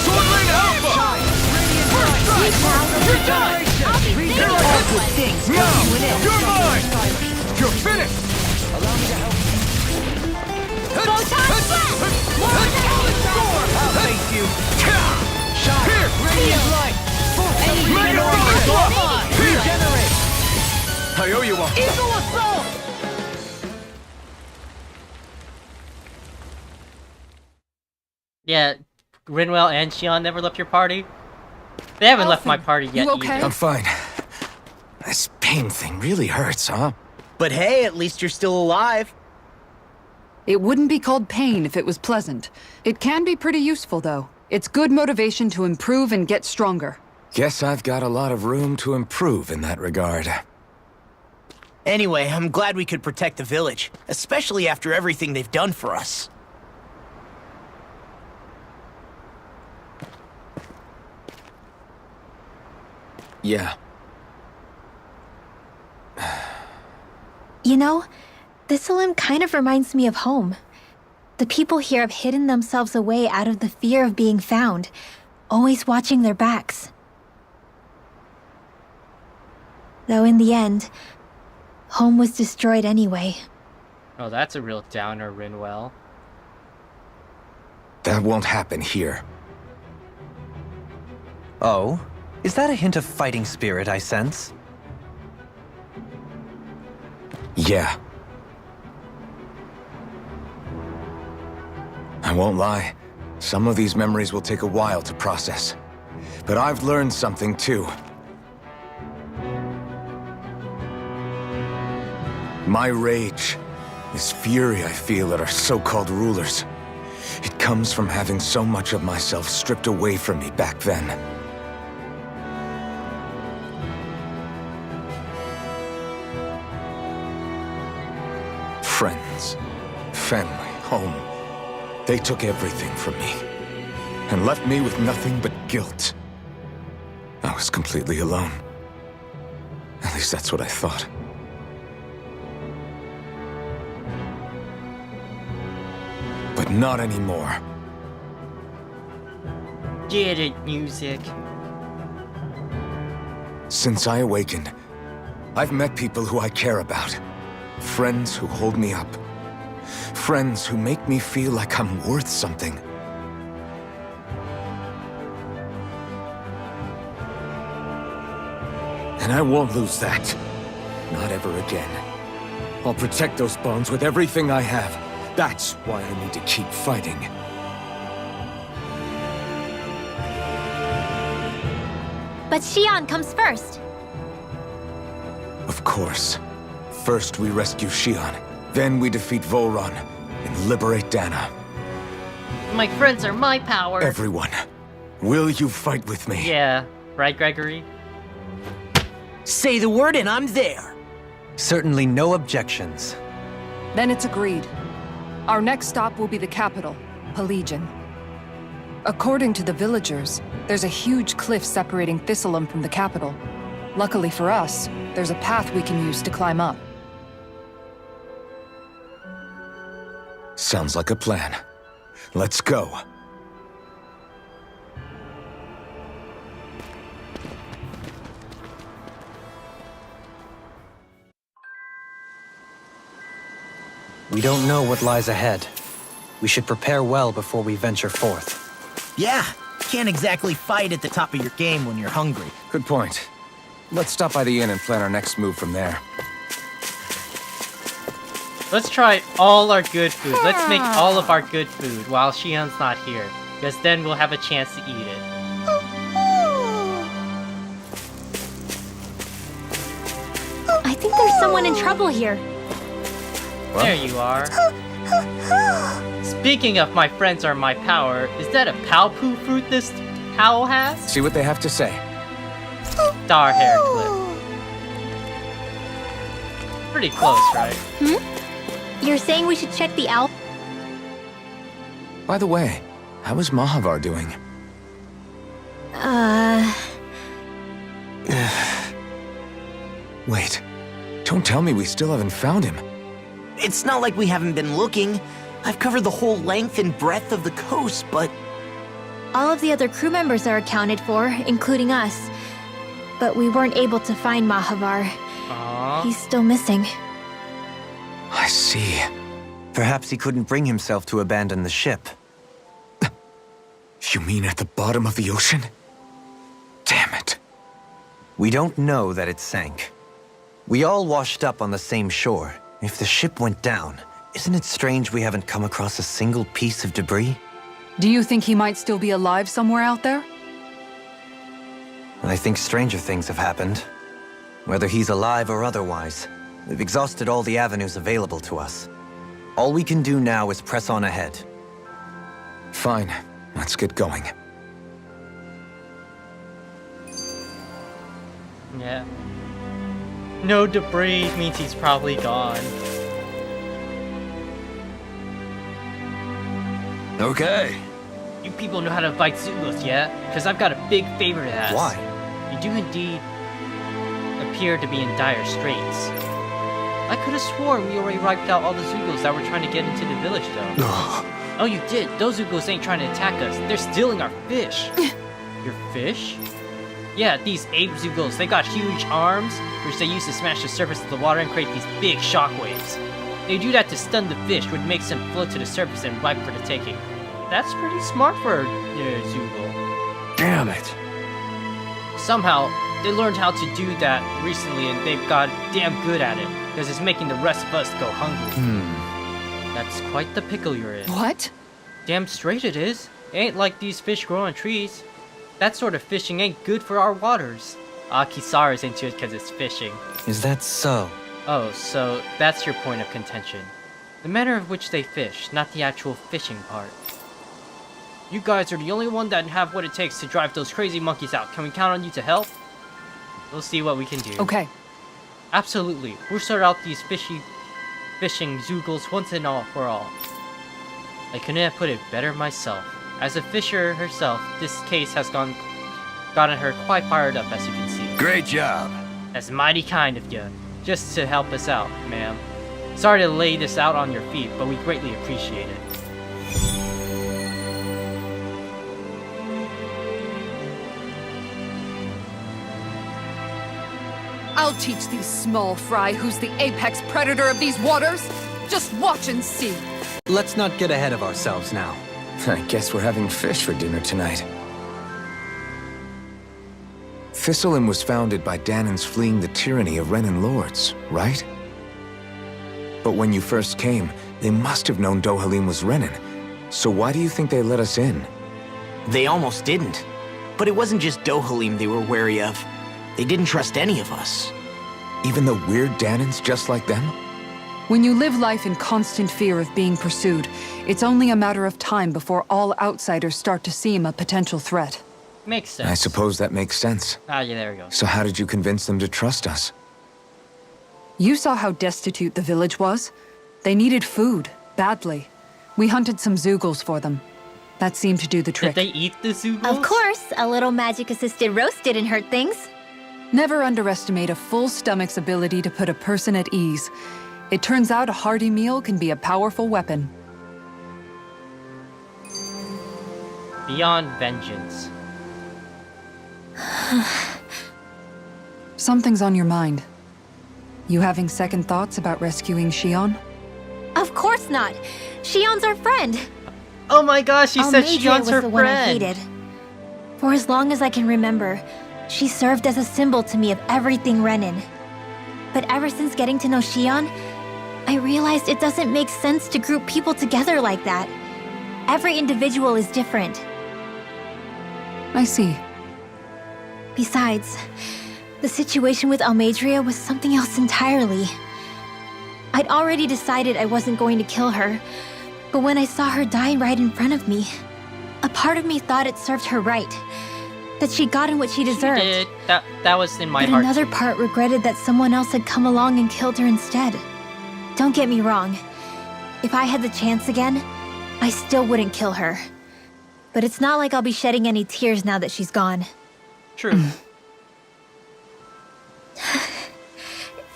Sword Rain Alpha! First strike! You're done! They're all good things. Now! You and it. You're mine! You're finished! Allow me to help. I'll face you. Here! Radiant light. Any Megasonic orb. Rush! Regenerate. I owe you one. Yeah, Rinwell and Xion never left your party? They haven't left my Alphen, party yet you okay? either. I'm fine. This pain thing really hurts, huh? But hey, at least you're still alive. It wouldn't be called pain if it was pleasant. It can be pretty useful, though. It's good motivation to improve and get stronger. Guess I've got a lot of room to improve in that regard. Anyway, I'm glad we could protect the village, especially after everything they've done for us. Yeah. You know, Thistleum kind of reminds me of home. The people here have hidden themselves away out of the fear of being found, always watching their backs. Though in the end, home was destroyed anyway. Oh, that's a real downer, Rinwell. That won't happen here. Oh? Is that a hint of fighting spirit I sense? Yeah. I won't lie. Some of these memories will take a while to process. But I've learned something too. My rage, this fury I feel at our so-called rulers, it comes from having so much of myself stripped away from me back then. Friends, family, home. They took everything from me and left me with nothing but guilt. I was completely alone. At least that's what I thought. But not anymore. Get it, music. Since I awakened, I've met people who I care about. Friends who hold me up. Friends who make me feel like I'm worth something. And I won't lose that. Not ever again. I'll protect those bonds with everything I have. That's why I need to keep fighting. But Xion comes first. Of course. First we rescue Xion, then we defeat Volron and liberate Dana. My friends are my power. Everyone, will you fight with me? Yeah, right, Gregory? Say the word and I'm there. Certainly no objections. Then it's agreed. Our next stop will be the capital, Pelegion. According to the villagers, there's a huge cliff separating Thistleum from the capital. Luckily for us, there's a path we can use to climb up. Sounds like a plan. Let's go. We don't know what lies ahead. We should prepare well before we venture forth. Yeah, can't exactly fight at the top of your game when you're hungry. Good point. Let's stop by the inn and plan our next move from there. Let's try all our good food. Let's make all of our good food while Xion's not here. Because then we'll have a chance to eat it. I think there's someone in trouble here. What? There you are. Speaking of my friends are my power, is that a Palpoo fruit this owl has? See what they have to say. Star hair clip. Pretty close, right? You're saying we should check the Alphen? By the way, how is Mahavar doing? Wait, don't tell me we still haven't found him. It's not like we haven't been looking. I've covered the whole length and breadth of the coast, but All of the other crew members are accounted for, including us. But we weren't able to find Mahavar. Aww. He's still missing. I see. Perhaps he couldn't bring himself to abandon the ship. You mean at the bottom of the ocean? Damn it. We don't know that it sank. We all washed up on the same shore. If the ship went down, isn't it strange we haven't come across a single piece of debris? Do you think he might still be alive somewhere out there? I think stranger things have happened. Whether he's alive or otherwise, we've exhausted all the avenues available to us. All we can do now is press on ahead. Fine, let's get going. Yeah. No debris means he's probably gone. Okay. You people know how to fight Zugos yet? Because I've got a big favor to ask. Why? You do indeed appear to be in dire straits. I could have sworn we already wiped out all the Zugos that were trying to get into the village, though. Oh, you did? Those Zugos ain't trying to attack us. They're stealing our fish. Your fish? Yeah, these ape Zugos, they got huge arms, which they use to smash the surface of the water and create these big shockwaves. They do that to stun the fish, which makes them float to the surface and ripe for the taking. That's pretty smart for a Zugo. Damn it. Somehow, they learned how to do that recently and they've got damn good at it, because it's making the rest of us go hungry. That's quite the pickle you're in. What? Damn straight it is. It ain't like these fish grow on trees. That sort of fishing ain't good for our waters. Kisara's into it because it's fishing. Is that so? Oh, so that's your point of contention. The manner of which they fish, not the actual fishing part. You guys are the only one that have what it takes to drive those crazy monkeys out. Can we count on you to help? We'll see what we can do. Okay. Absolutely. We'll sort out these fishing Zugos once and all for all. I couldn't have put it better myself. As a fisher herself, this case has gotten her quite fired up, as you can see. Great job. That's mighty kind of you, just to help us out, ma'am. Sorry to lay this out on your feet, but we greatly appreciate it. I'll teach these small fry who's the apex predator of these waters. Just watch and see. Let's not get ahead of ourselves now. I guess we're having fish for dinner tonight. Thistleim was founded by Danans fleeing the tyranny of Renan lords, right? But when you first came, they must have known Dohalim was Renan. So why do you think they let us in? They almost didn't. But it wasn't just Dohalim they were wary of. They didn't trust any of us. Even the weird Danans just like them? When you live life in constant fear of being pursued, it's only a matter of time before all outsiders start to seem a potential threat. Makes sense. I suppose that makes sense. Ah, yeah, there we go. So how did you convince them to trust us? You saw how destitute the village was. They needed food, badly. We hunted some Zugals for them. That seemed to do the trick. Did they eat the Zugos? Of course, a little magic-assisted roast didn't hurt things. Never underestimate a full stomach's ability to put a person at ease. It turns out a hearty meal can be a powerful weapon. Beyond vengeance. Something's on your mind. You having second thoughts about rescuing Shion? Of course not. Shion's our friend. Oh my gosh, she said Almeidrea Shion's was her the one I friend. hated. For as long as I can remember, she served as a symbol to me of everything Renan. But ever since getting to know Shion, I realized it doesn't make sense to group people together like that. Every individual is different. I see. Besides, the situation with Almeidrea was something else entirely. I'd already decided I wasn't going to kill her, but when I saw her die right in front of me, a part of me thought it served her right. That she'd gotten what she deserved. She did. That was in my But heart. another too. part regretted that someone else had come along and killed her instead. Don't get me wrong. If I had the chance again, I still wouldn't kill her. But it's not like I'll be shedding any tears now that she's gone. True.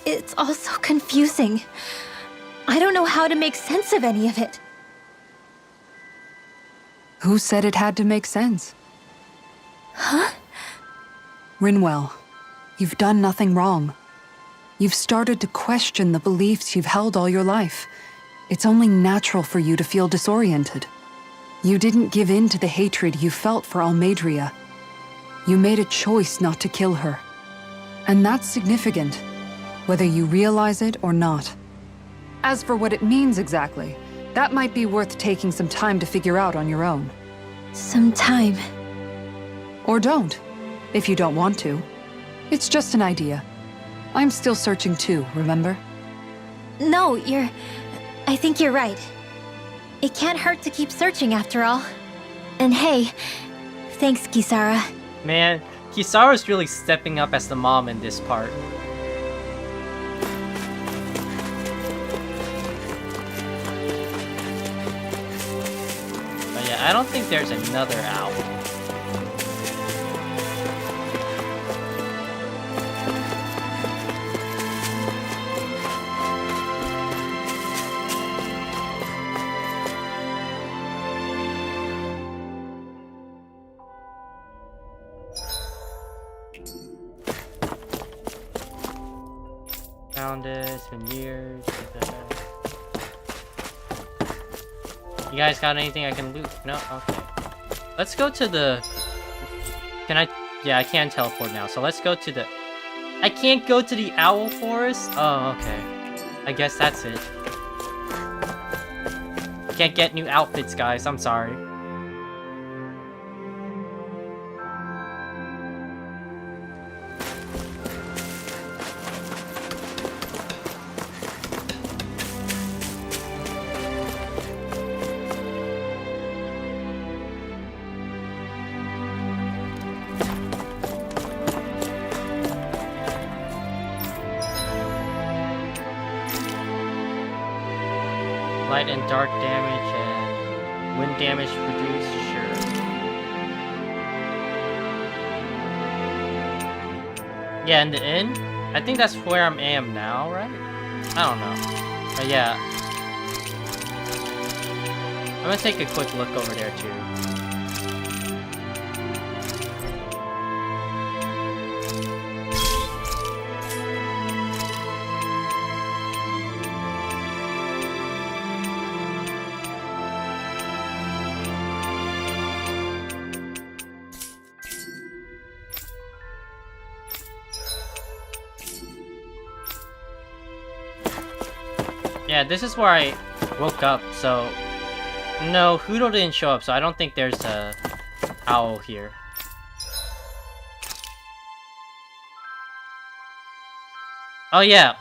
It's all so confusing. I don't know how to make sense of any of it. Who said it had to make sense? Huh? Rinwell, you've done nothing wrong. You've started to question the beliefs you've held all your life. It's only natural for you to feel disoriented. You didn't give in to the hatred you felt for Almeidrea. You made a choice not to kill her. And that's significant. whether you realize it or not. As for what it means exactly, that might be worth taking some time to figure out on your own. Some time. Or don't, if you don't want to. It's just an idea. I'm still searching too, remember? No, I think you're right. It can't hurt to keep searching after all. And hey, thanks, Kisara. Man, Kisara's really stepping up as the mom in this part. But yeah, I don't think there's another owl. Found it, it's been years. You guys got anything I can loot? No? Okay. Let's go to the... Can I... Yeah, I can teleport now, so let's go to the... I can't go to the owl forest? Oh, okay. I guess that's it. Can't get new outfits, guys. I'm sorry. Light and dark damage and wind damage reduced, sure. Yeah, in the inn? I think that's where I am now, right? I don't know. But yeah. I'm gonna take a quick look over there too. Yeah, this is where I woke up, so... No, Hoodle didn't show up, so I don't think there's a owl here. Oh, yeah.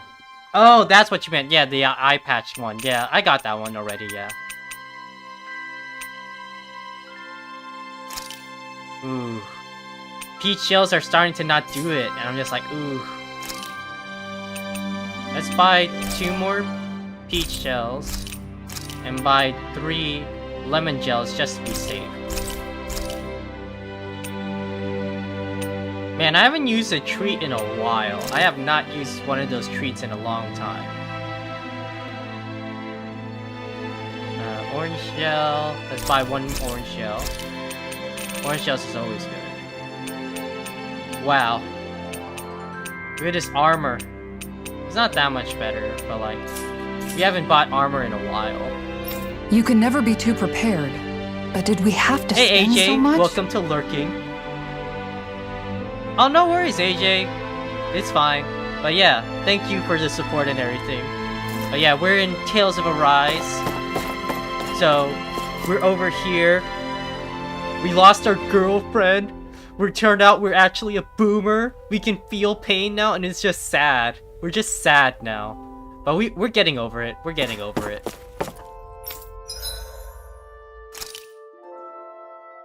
Oh, that's what you meant. Yeah, the eye patched one. Yeah, I got that one already, yeah. Ooh. Peach shells are starting to not do it, and I'm just like, ooh. Let's buy 2 more peach shells and buy 3 lemon gels just to be safe. Man, I haven't used a treat in a while. I have not used one of those treats in a long time. Orange gel. Let's buy 1 orange gel. Orange gels is always good. Wow. Look at this armor. It's not that much better, but like, we haven't bought armor in a while. You can never be too prepared. But did we have to Hey spend AJ, so much? welcome to lurking. Oh, no worries AJ. It's fine. But yeah, thank you for the support and everything. But yeah, we're in Tales of Arise. So, we're over here. We lost our girlfriend. We turned out we're actually a boomer. We can feel pain now and it's just sad. We're just sad now. But we're getting over it. We're getting over it.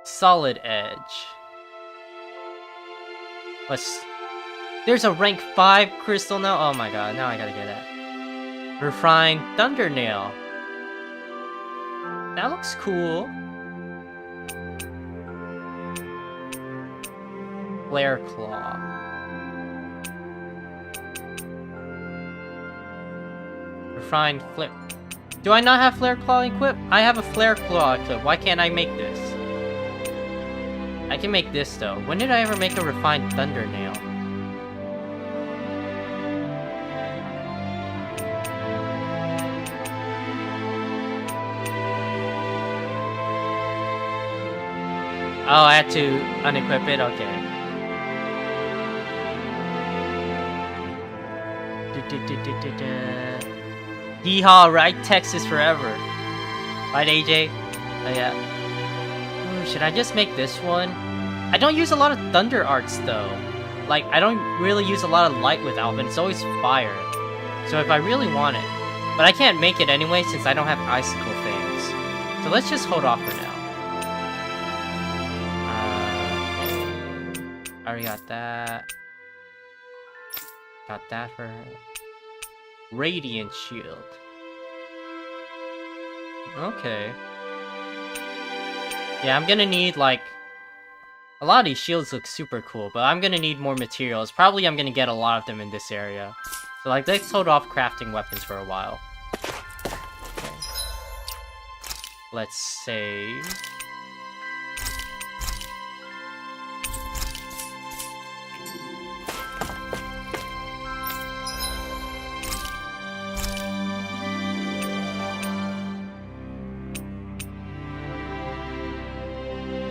Solid Edge. There's a rank 5 crystal now. Oh my god, now I gotta get it. Refined Thundernail. That looks cool. Flare Claw. Refined Flip. Do I not have Flare Claw equipped? I have a Flare Claw equipped. Why can't I make this? I can make this though. When did I ever make a Refined Thundernail? Oh, I had to unequip it? Okay. Yeehaw, right? Texas forever. Right, AJ? Oh, yeah. Ooh, should I just make this one? I don't use a lot of thunder arts, though. Like, I don't really use a lot of light with Alphen. It's always fire. So if I really want it. But I can't make it anyway since I don't have icicle things. So let's just hold off for now. I already got that. Got that for her. Radiant shield. Okay. Yeah, I'm gonna need, like... A lot of these shields look super cool, but I'm gonna need more materials. Probably I'm gonna get a lot of them in this area. So, like, let's hold off crafting weapons for a while. Okay. Let's save.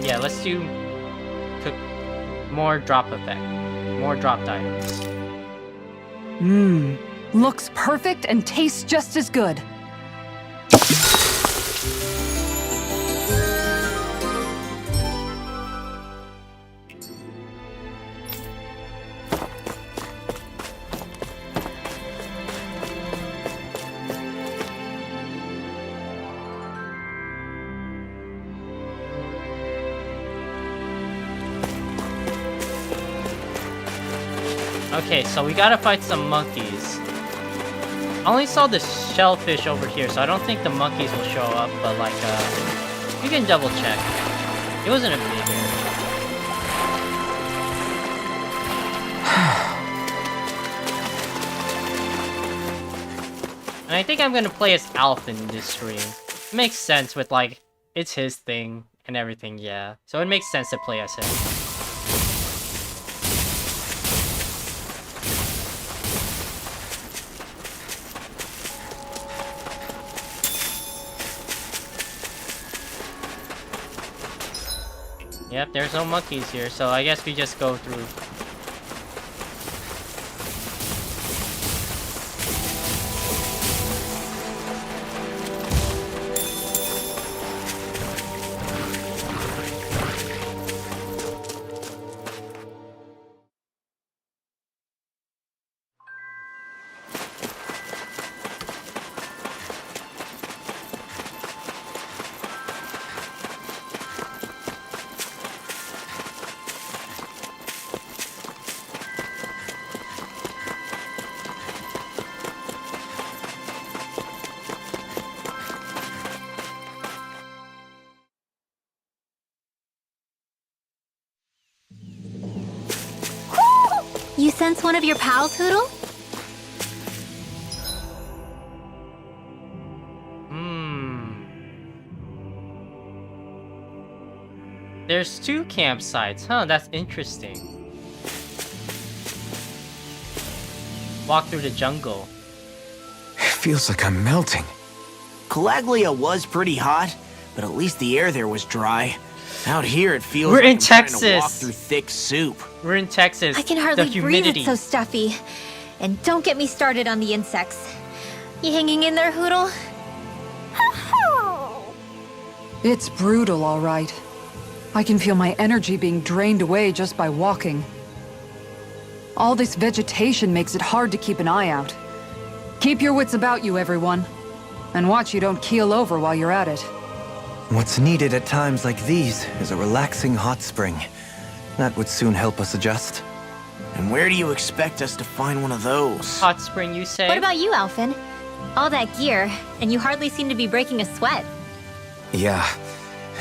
Yeah, let's do more drop effect. More dropped items. Mmm. Looks perfect and tastes just as good. Okay, so we gotta fight some monkeys. I only saw the shellfish over here, so I don't think the monkeys will show up, but like, you can double check. It wasn't a big area. And I think I'm gonna play as Alphen in this stream. It makes sense with, like, it's his thing and everything, yeah. So it makes sense to play as him. Yep, there's no monkeys here, so I guess we just go through. You sense one of your pals, Hoodle? There's 2 campsites, huh? That's interesting. Walk through the jungle. It feels like I'm melting. Calaglia was pretty hot, but at least the air there was dry. Out here, it feels We're like in I'm trying to walk Texas. through thick soup. We're in Texas. I can The hardly breathe, humidity. it's so stuffy. And don't get me started on the insects. You hanging in there, Hoodle? It's brutal, all right. I can feel my energy being drained away just by walking. All this vegetation makes it hard to keep an eye out. Keep your wits about you, everyone. And watch you don't keel over while you're at it. What's needed at times like these is a relaxing hot spring. That would soon help us adjust. And where do you expect us to find one of those? Hot spring, you say? What about you, Alphen? All that gear, and you hardly seem to be breaking a sweat. Yeah,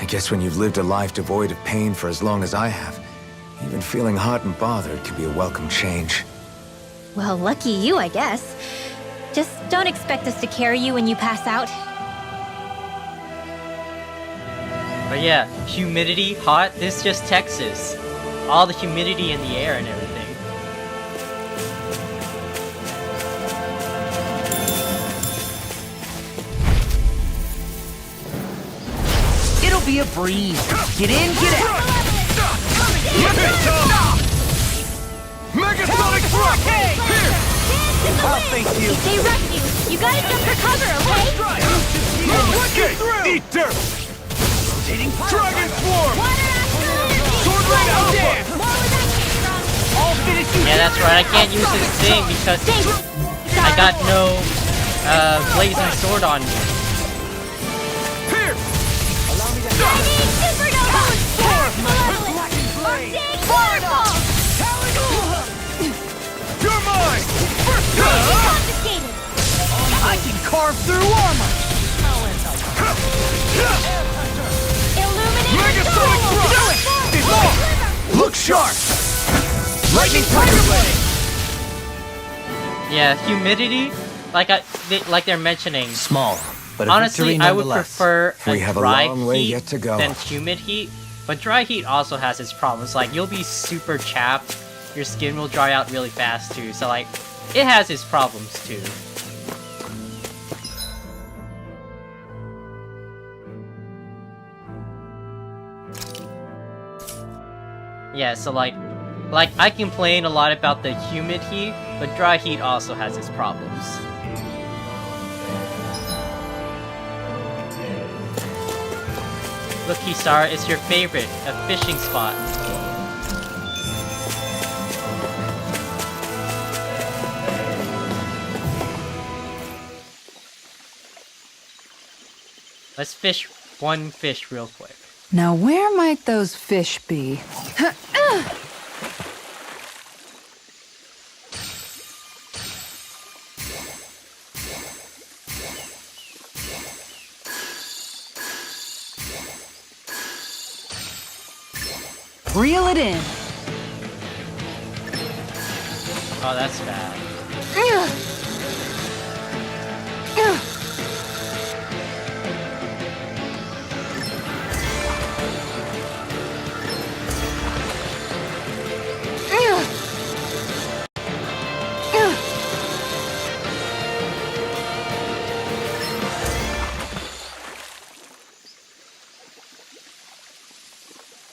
I guess when you've lived a life devoid of pain for as long as I have, even feeling hot and bothered can be a welcome change. Well, lucky you, I guess. Just don't expect us to carry you when you pass out. But yeah, humidity, hot, this is just Texas. All the humidity in the air and everything. It'll be a breeze. Get in, get out. Megasonic thrust! Here! I'll thank you. They wrecked you. You gotta jump for cover, okay? Escape! Eat dirt! Dragon Swarm! Water absolutely! Sword Rain Alpha! More with that strong. I'll finish you! Yeah, that's right. I can't use this thing because I got no blazing sword on me. Pierce! I need supernova! Malevolent! Arctic waterfall! You're mine! Confiscated! I can carve through armor. Illuminate Megasonic thrust! It's off! Look sharp! Lightning Tiger Blade! Yeah, humidity, like they're mentioning. Small, but a Honestly, victory I would nonetheless. prefer We a have a dry long way heat yet to go. than humid heat. But dry heat also has its problems. Like, you'll be super chapped. Your skin will dry out really fast too. So like, it has its problems too. Yeah, so like I complain a lot about the humid heat, but dry heat also has its problems. Look, Kisara, it's your favorite, a fishing spot. Let's fish one fish real quick. Now, where might those fish be? Reel it in. Oh, that's bad.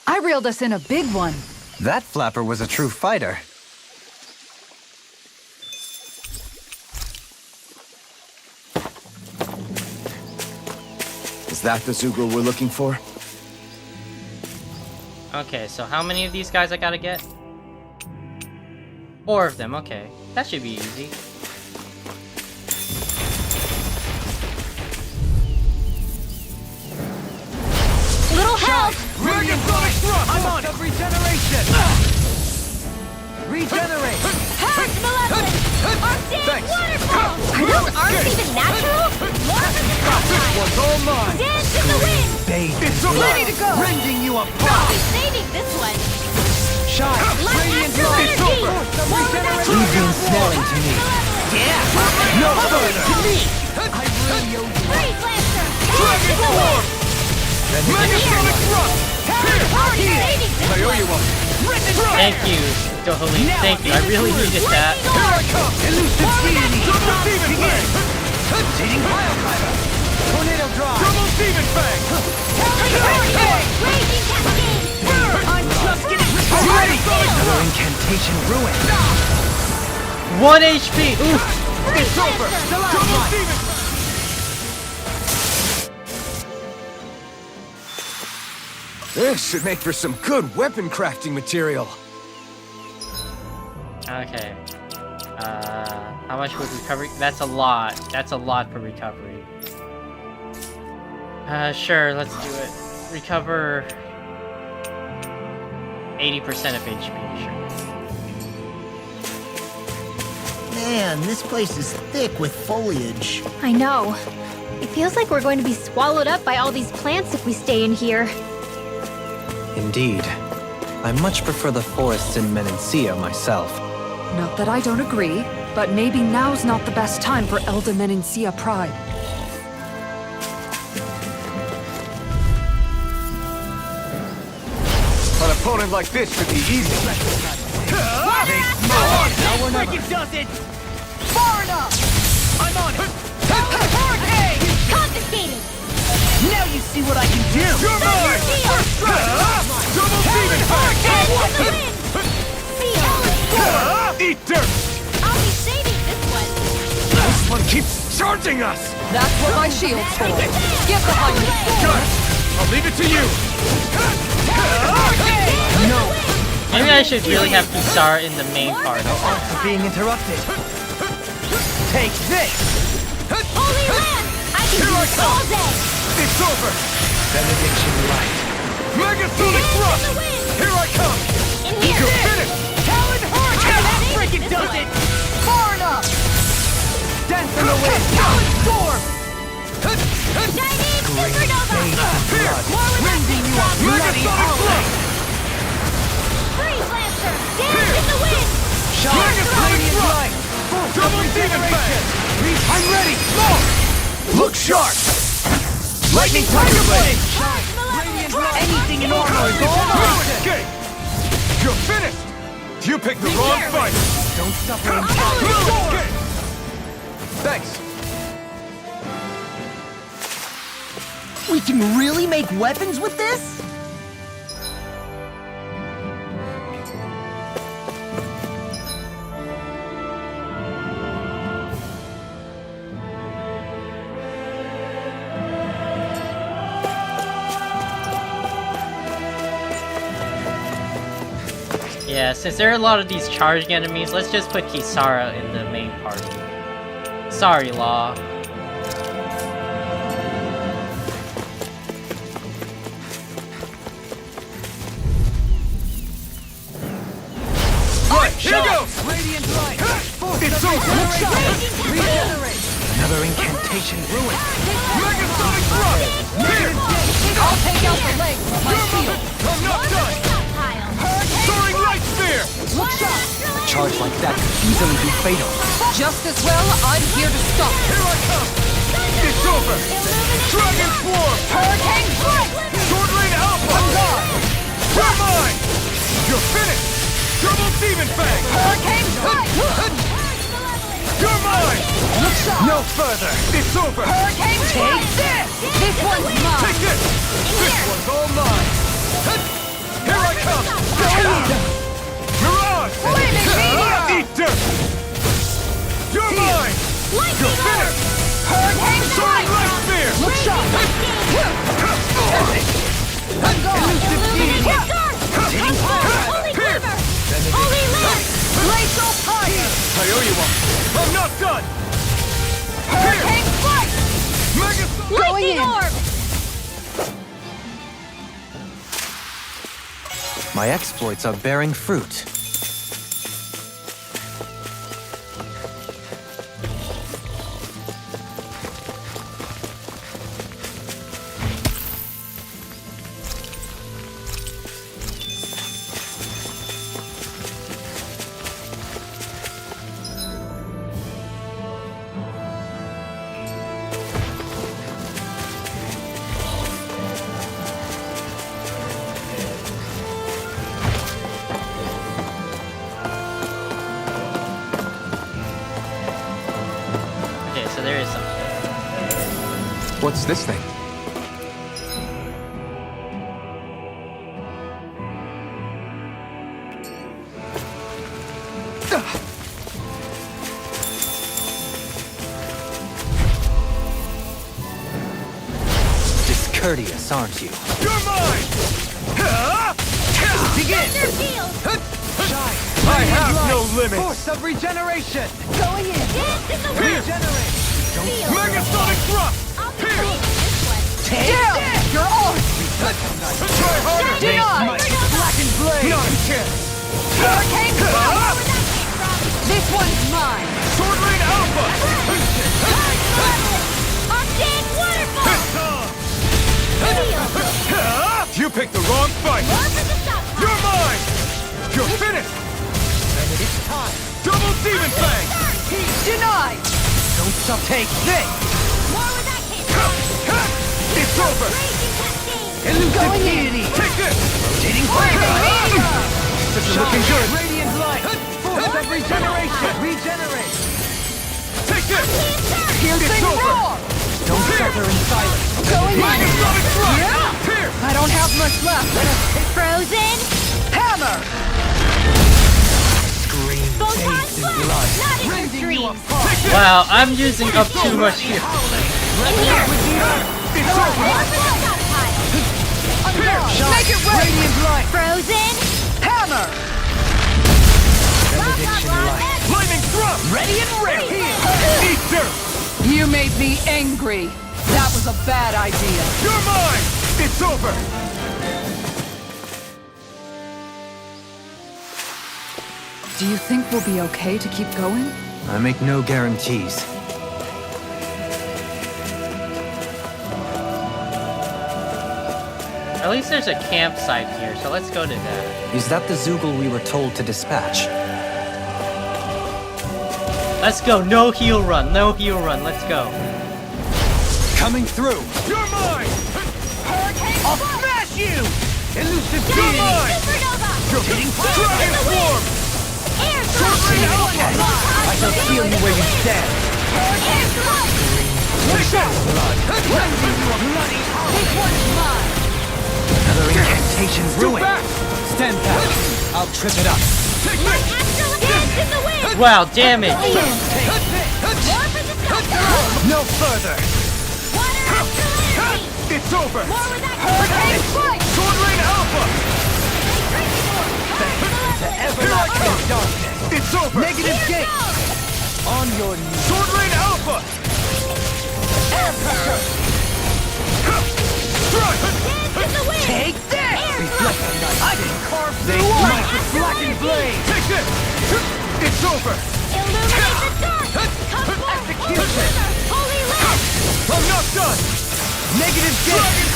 I reeled us in a big one. That flapper was a true fighter. Is that the Zugul we're looking for? Okay, so how many of these guys I gotta get? 4 of them, okay. That should be easy. Little help! Dragon Sonic Thrust! I'm on it! Regeneration! Regenerate! Purge malevolent! Arctic Thanks. waterfall! Are those arms even natural? More of the This one's all mine! Dance in the wind! It's a Ready to go. Rending you I'll apart! be saving this one! Shine! Light Radiant astral light! It's energy! over! More of that Easy and smelling to me. No further! to me! Freeze Lancer! Dragon Swarm! Megasonic Thrust! Already saving this I owe one! you one! Thank you, Dohali. Thank you, I really needed that. Here I come! Elusive Demon! Double Demon Fang! Tornado Drive! Double Demon Fang! Raging Cascade! I'm just getting ready! Another incantation ruined. 1 HP! Oof! It's over! Double Demon! This should make for some good weapon crafting material. Okay. How much would recovery? That's a lot. That's a lot for recovery. Sure, let's do it. Recover 80% of HP, sure. Man, this place is thick with foliage. I know. It feels like we're going to be swallowed up by all these plants if we stay in here. Indeed. I much prefer the forests in Menencia myself. Not that I don't agree, but maybe now's not the best time for Elda Menencia pride. An opponent like this should be easy. Now we're not. Does it. Far enough. I'm on it. Hurricane. Confiscated! Now you see what I can do! You're mine. First strike. Double Demon Fang. Dance in the wind! Seal! Eat dirt. I'll be saving this one! keeps charging us! That's what my shield's for. Get behind me. Got it! I'll leave it to you! Maybe I should really have Kisara in the main part. Being interrupted. Take this! Holy Land! I can do this all day! It's over! Benediction light. Megasonic thrust! Here I come! In here! You're finished! Talon Hurricane! Freaking does it! Far enough! Dance in the wind! Talon Storm! Chinese Supernova! Here! Winding you up! Bloody Megasonic thrust! Freeze Lancer! Dance in the wind! Megasonic thrust! Double demon fang! I'm ready! Look sharp! Lightning Tiger Blade! Anything in order is all ours! Escape! You're finished! You picked the wrong fight! Don't suffer in Escape! Thanks! We can really make weapons with this? Yeah, since there are a lot of these charging enemies, let's just put Kisara in the main party. Sorry, Law. Right, here goes! Radiant light! It's over! Regenerate! Another incantation ruined. Megasonic thrust! Here! I'll take out the leg with my shield. I'm not done! Soaring light spear! A charge like that could easily be fatal. Just as well, I'm here to stop. Here I come! It's over! Dragon Swarm! Hurricane Strike! Sword Lane Alpha! You're mine! You're finished! Double Demon Fang! Hurricane Strike! You're mine! No further! It's over! Hurricane Strike! This one's mine! Take this! This one's all mine! Here I come! Mirage! Flaming Meteor! Eat dirt! You're mine! You're finished! Hurricane Soaring Strike! Light Spear! Look sharp! I'm gone! Holy Here! Quiver! Holy Land! Glacial Fire! I owe you one! I'm not done! Hurricane Strike! Megasonic! Lightning in. Orb! My exploits are bearing fruit. Okay, so there is something. What's this thing? Discourteous, aren't you? You're mine! Begin! Thunder Field! I have no limits! Force of regeneration! Going in! Dance in the wind! Regenerate! Field! Megasonic Thrust! I'll be Here! playing this one. Down! You're on! Try harder! Denied! Blackened blade! Not a chance! Hurricane Where Strike! that came from? This one's mine! Sword Lane Alpha! Octane Waterfall! Field! You picked the wrong fight! More for the stop You're pile. mine! You're finished! And it is time! Double Demon Fang! Denied! Don't stop! Take this! More where that came from. It's over! Raging Cascade! Elusive Going in. deity! Take this! Rotating Flaming Meteor! This is looking good! Radiant light! Force of regeneration! Regenerate! Take this! Piercing over. roar! Don't suffer in silence! Going in! Megasonic Thrust! Yeah. Here! I don't have much left! Frozen! Hammer! Scream Photon blast! Not in your dreams! Wow, I'm using up too much here. In here! It's over! Make it rain! Radiant light! Frozen! Hammer! Lightning thrust! Ready and ready! Eat dirt! You made me angry. That was a bad idea. You're mine! It's over! Do you think we'll be okay to keep going? I make no guarantees. At least there's a campsite here, so let's go to that. Is that the Zoogle we were told to dispatch? Let's go. No heal run. No heal run. Let's go. Coming through! You're mine! I'll smash you! Elusive being! You're mine! Supernova! You're hitting Dragon Form! Air thrust! I shall feel you where you stand! Air thrust! Take that! This one's mine! Another incantation ruined. back! Stand back. I'll trip it up. Take this! Astral dance in the wind! Wow, damage. More for the sky! No further! Water astral energy! It's over! More with that hurricane strike! Sword Rain Alpha! Here I come! Darkness! It's over! Negative gate! On your knees! Sword Rain Alpha! Air pressure! Strike! Dance in the wind! Take this! Air thrust! I can carve They through strike ice! with blackened blade! Take this! It's over! Illuminate the dark! Come forth! Execution! Holy light! I'm not done! Negative gate!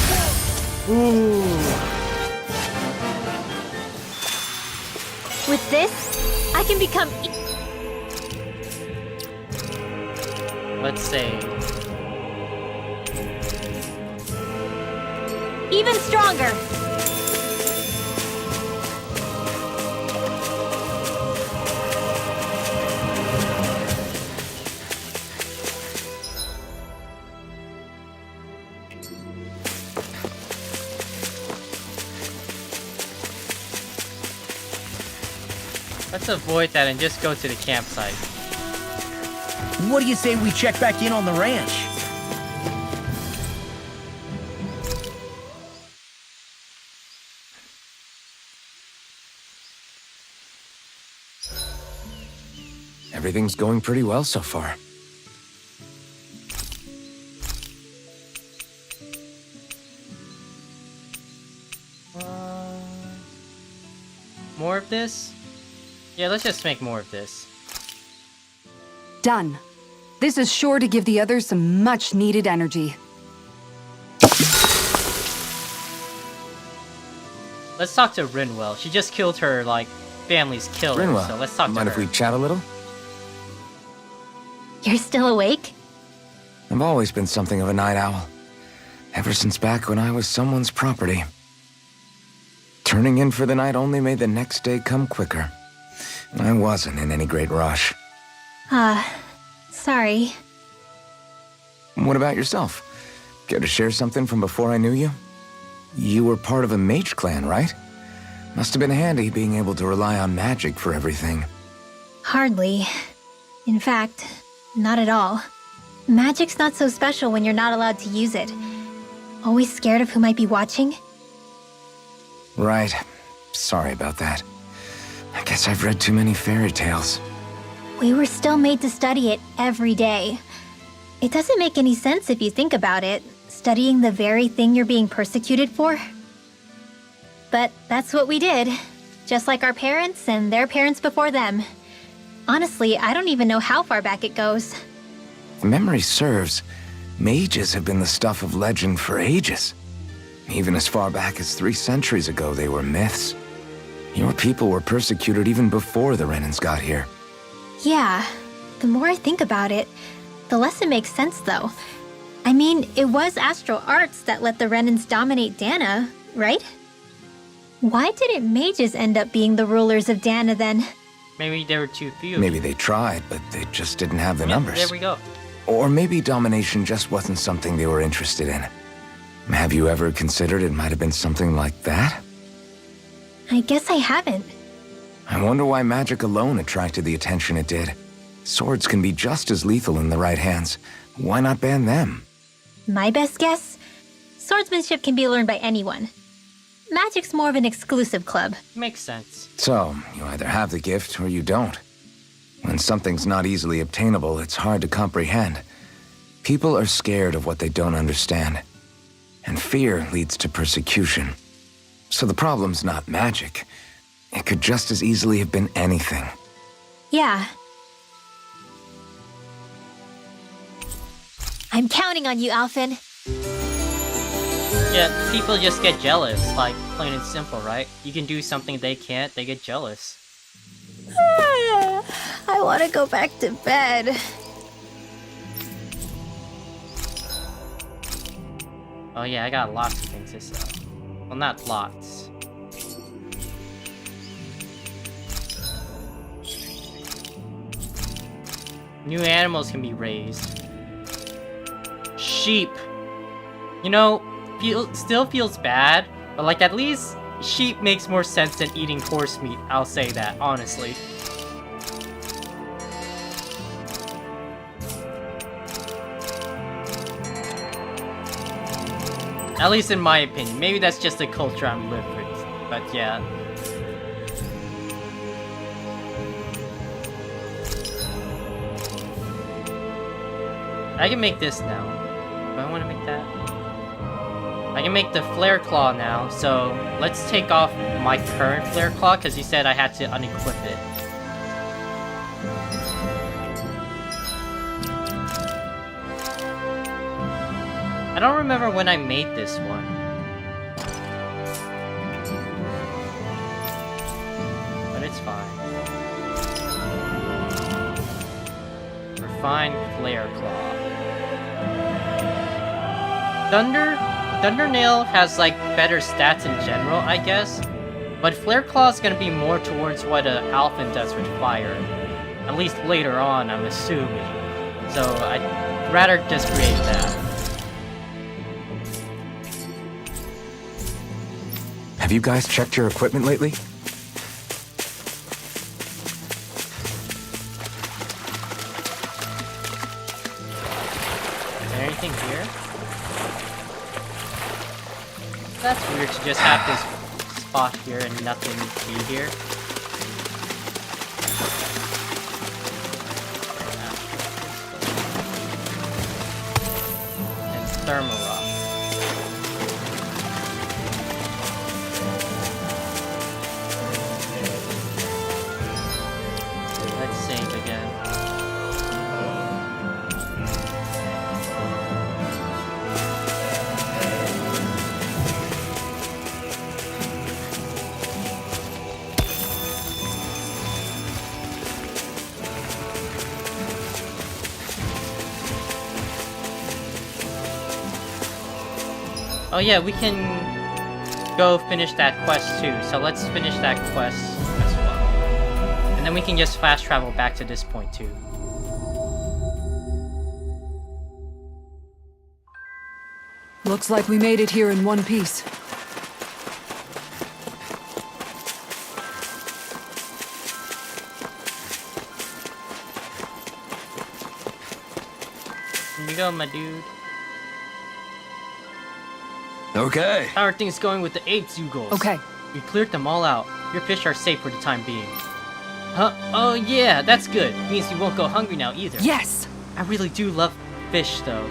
With this, I can become Let's see. even stronger. Let's avoid that and just go to the campsite. What do you say we check back in on the ranch? Everything's going pretty well so far. More of this? Yeah, let's just make more of this. Done. This is sure to give the others some much-needed energy. Let's talk to Rinwell. She just killed her, like, family's killer. Rinwell, So let's talk to mind her. if we chat a little? You're still awake? I've always been something of a night owl. Ever since back when I was someone's property. Turning in for the night only made the next day come quicker. I wasn't in any great rush. Sorry. What about yourself? Care to share something from before I knew you? You were part of a mage clan, right? Must have been handy being able to rely on magic for everything. Hardly. In fact, not at all. Magic's not so special when you're not allowed to use it. Always scared of who might be watching? Right. Sorry about that. I guess I've read too many fairy tales. We were still made to study it every day. It doesn't make any sense if you think about it, studying the very thing you're being persecuted for. But that's what we did, just like our parents and their parents before them. Honestly, I don't even know how far back it goes. If memory serves, mages have been the stuff of legend for ages. Even as far back as 3 centuries ago, they were myths. Your people were persecuted even before the Renans got here. Yeah, the more I think about it, the less it makes sense though. I mean, it was astral arts that let the Renans dominate Dana, right? Why didn't mages end up being the rulers of Dana then? Maybe there were too few. Maybe they tried, but they just didn't have the Yeah, numbers. there we go. Or maybe domination just wasn't something they were interested in. Have you ever considered it might have been something like that? I guess I haven't. I wonder why magic alone attracted the attention it did. Swords can be just as lethal in the right hands. Why not ban them? My best guess? Swordsmanship can be learned by anyone. Magic's more of an exclusive club. Makes sense. So, you either have the gift or you don't. When something's not easily obtainable, it's hard to comprehend. People are scared of what they don't understand. And fear leads to persecution. So the problem's not magic. It could just as easily have been anything. Yeah. I'm counting on you, Alphen. Yeah, people just get jealous, like, plain and simple, right? You can do something they can't, they get jealous. I want to go back to bed. Oh yeah, I got lots of things to sell. Well, not lots. New animals can be raised. Sheep. You know, still feels bad, but like at least sheep makes more sense than eating horse meat. I'll say that, honestly. At least in my opinion. Maybe that's just the culture I'm living with. But yeah. I can make this now. Do I want to make that? I can make the flare claw now, so let's take off my current flare claw because he said I had to unequip it. I don't remember when I made this one. But it's fine. Refined flare claw. Thundernail has like better stats in general, I guess. But Flare Claw is gonna be more towards what Alphen does with fire. At least later on, I'm assuming. So I'd rather just create that. Have you guys checked your equipment lately? Is there anything here? That's weird to just have this spot here and nothing be here. And thermal rock. Let's save again. Oh yeah, we can go finish that quest too, so let's finish that quest as well. And then we can just fast travel back to this point too. Looks like we made it here in one piece. Here you go, my dude. Okay. How are things going with the 8 Zeugles? Okay. We cleared them all out. Your fish are safe for the time being. Huh? Oh yeah, that's good. Means you won't go hungry now either. Yes! I really do love fish though.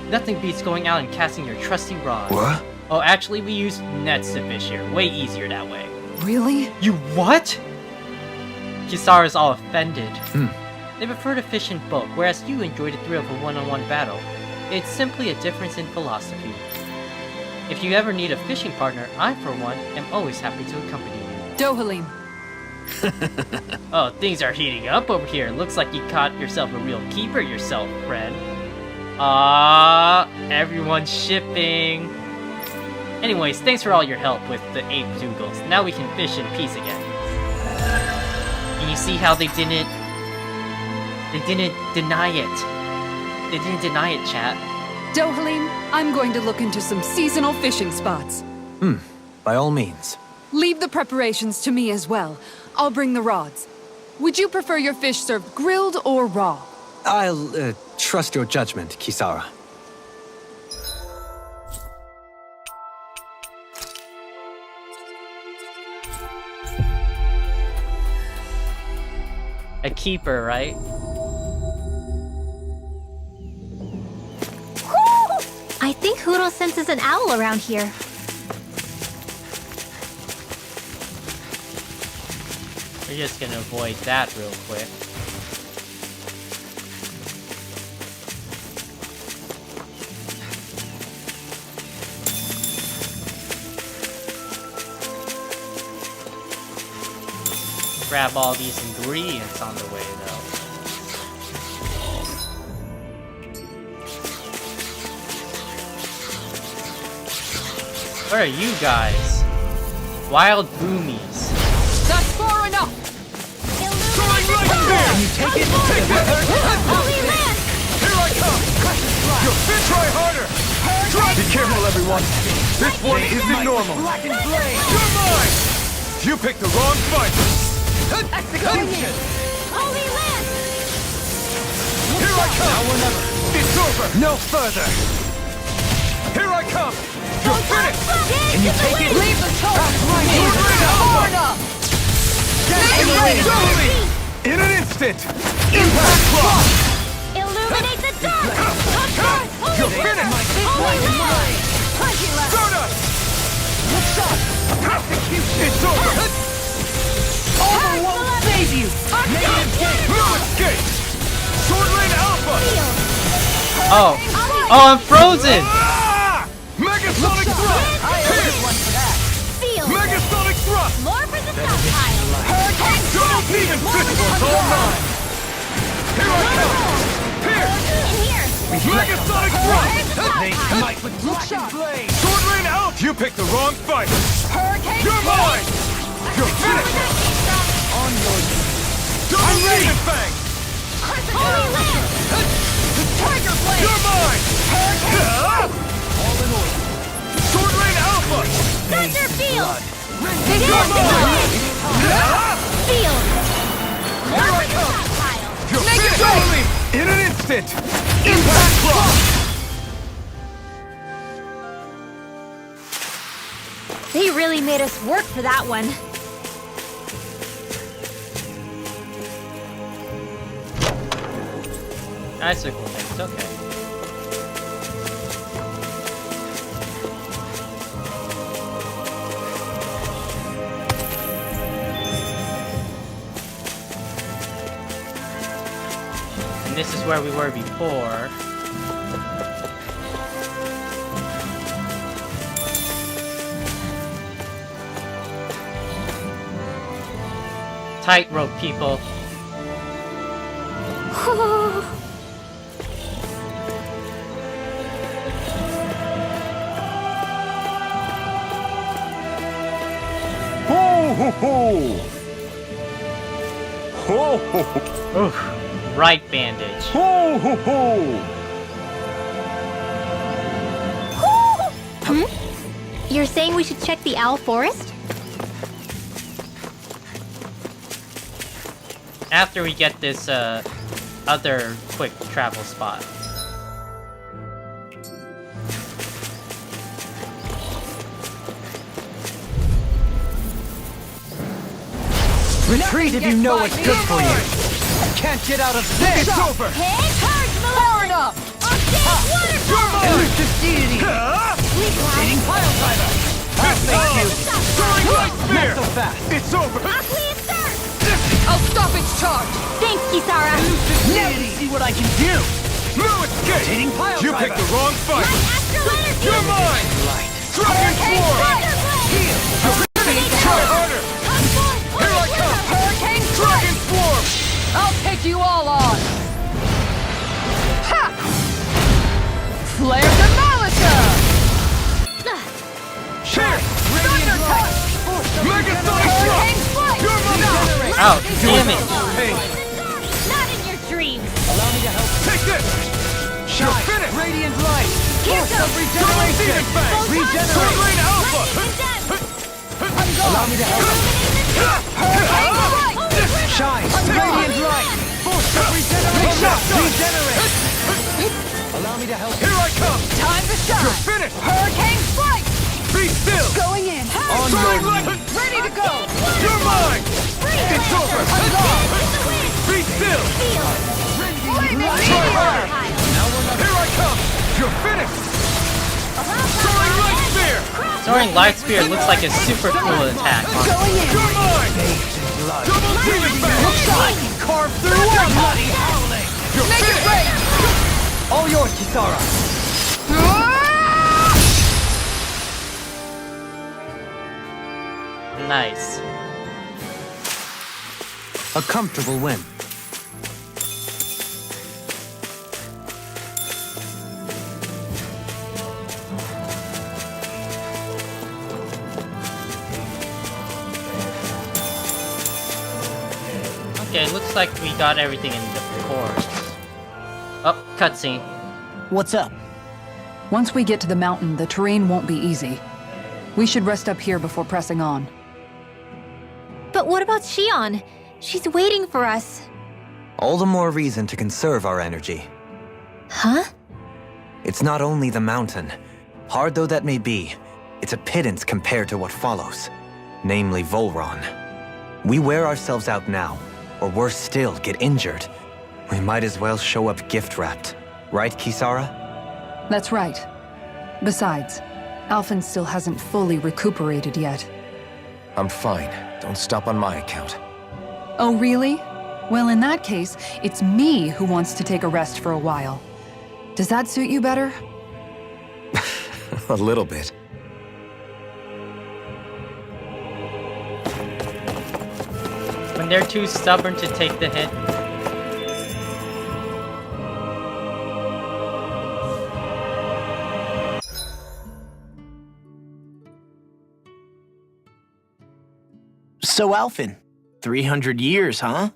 Nothing beats going out and casting your trusty rod. What? Oh, actually we use nets to fish here. Way easier that way. Really? You what? Kisara's all offended. Hmm. They prefer to fish in bulk, whereas you enjoy the thrill of a one-on-one battle. It's simply a difference in philosophy. If you ever need a fishing partner, I, for one, am always happy to accompany you. Dohalim. Oh, things are heating up over here. Looks like you caught yourself a real keeper yourself, friend. Everyone's shipping. Anyways, thanks for all your help with the 8 Zeugles. Now we can fish in peace again. And you see how they didn't deny it. They didn't deny it, chat. Dohalim, I'm going to look into some seasonal fishing spots. By all means. Leave the preparations to me as well. I'll bring the rods. Would you prefer your fish served grilled or raw? I'll trust your judgment, Kisara. A keeper, right? I think Huro senses an owl around here. We're just gonna avoid that real quick. Grab all these ingredients on the way, though. What are you guys? Wild boomies. That's far enough! Going right there! Can you take it? Take it! Holy land! Here I come! You'll fit, try harder! Be careful, everyone! This one isn't normal! You're mine! You picked the wrong fight! Execution! Holy land! Here I come! Now or never. It's over! No further! Here I come! You're finished! Can you take it? Leave the charge! right Leave here. the far enough! Get ready! in an instant! Impact clock! Illuminate the dark! You're finished! Stardust! It's over! Over won't save you! No escape! Sword Lane Alpha! Oh. Oh, I'm frozen! Ah! Megasonic thrust! Feel Megasonic thrust! more for the stockpile! Double demon fistfuls all mine! Here I come! Here! In here! Megasonic thrust! Might with blackened blade! Sword Lane Alpha! You picked the wrong fight! You're mine! You're finished! On your Double demon fang! Holy land! Tiger blade! You're mine! Ah! all in order. Sword Lane Alpha! Thunder field! You're mine! Ah! Field! Here I More for the come! stockpile! You're finished! In an instant! Impact clock! They really made us work for that one. Icicle things, okay. And this is where we were before. Tightrope, people. Ho ho ho! Ho ho ho! Oof. Right bandage. Ho ho ho! You're saying we should check the owl forest? After we get this other quick travel spot. Retreat if you know what's good for you. Can't get out of this. It's over! Far enough! Elusive deity. Eating pile driver. I'll make you. Throwing light spear! Not so fast. It's over! I'll stop its charge! Thanks, Kisara! Elusive deity. See what I can do. No escape! Eating pile You driver. picked the wrong fight! You're mine! Light. Dragon Form! Try harder! Here I come! Hurricane Dragon Form! I'll take you all on! Ha! Flare to Malika! Here! Thunder touch! Megasonic Hurricane thrust! flight! You're mine! Ouch, damn it! Hey, Not in your dreams! Allow me to help. take this! You're finished! Radiant light. Here Force goes. of Double regeneration. Demon Fang! Regenerate. Sword Lane Alpha! Allow me to help. Illuminate the Shine! Radiant light! Boost of regeneration! Regenerate! Allow me to help you. Here I come! Time to shine! You're finished! Hurricane strike! Be still! Going in! On your light! Ready to go! You're mine! It's over! Be still! Try harder! Here I come! You're finished! Soaring light spear! Soaring Light Spear looks like a super cool attack. Going in! You're mine! Double teaming back! Carve through one! Bloody howling! You're finished! All yours, Kisara! Nice. A comfortable win. Okay, looks like we got everything in the course. Oh, cutscene. What's up? Once we get to the mountain, the terrain won't be easy. We should rest up here before pressing on. But what about Shion? She's waiting for us. All the more reason to conserve our energy. Huh? It's not only the mountain. Hard though that may be, it's a pittance compared to what follows. Namely Volron. We wear ourselves out now, or worse still, get injured. We might as well show up gift-wrapped. Right, Kisara? That's right. Besides, Alphen still hasn't fully recuperated yet. I'm fine. Don't stop on my account. Oh, really? Well, in that case, it's me who wants to take a rest for a while. Does that suit you better? A little bit. When they're too stubborn to take the hit. So, Alphen, 300 years, huh?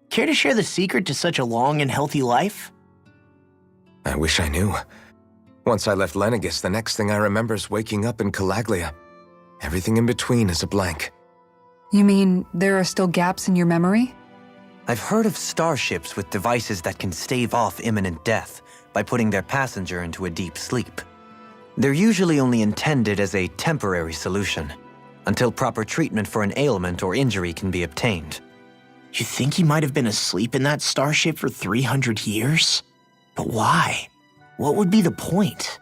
Care to share the secret to such a long and healthy life? I wish I knew. Once I left Lenegis, the next thing I remember is waking up in Calaglia. Everything in between is a blank. You mean there are still gaps in your memory? I've heard of starships with devices that can stave off imminent death by putting their passenger into a deep sleep. They're usually only intended as a temporary solution, until proper treatment for an ailment or injury can be obtained. You think he might have been asleep in that starship for 300 years? But why? What would be the point?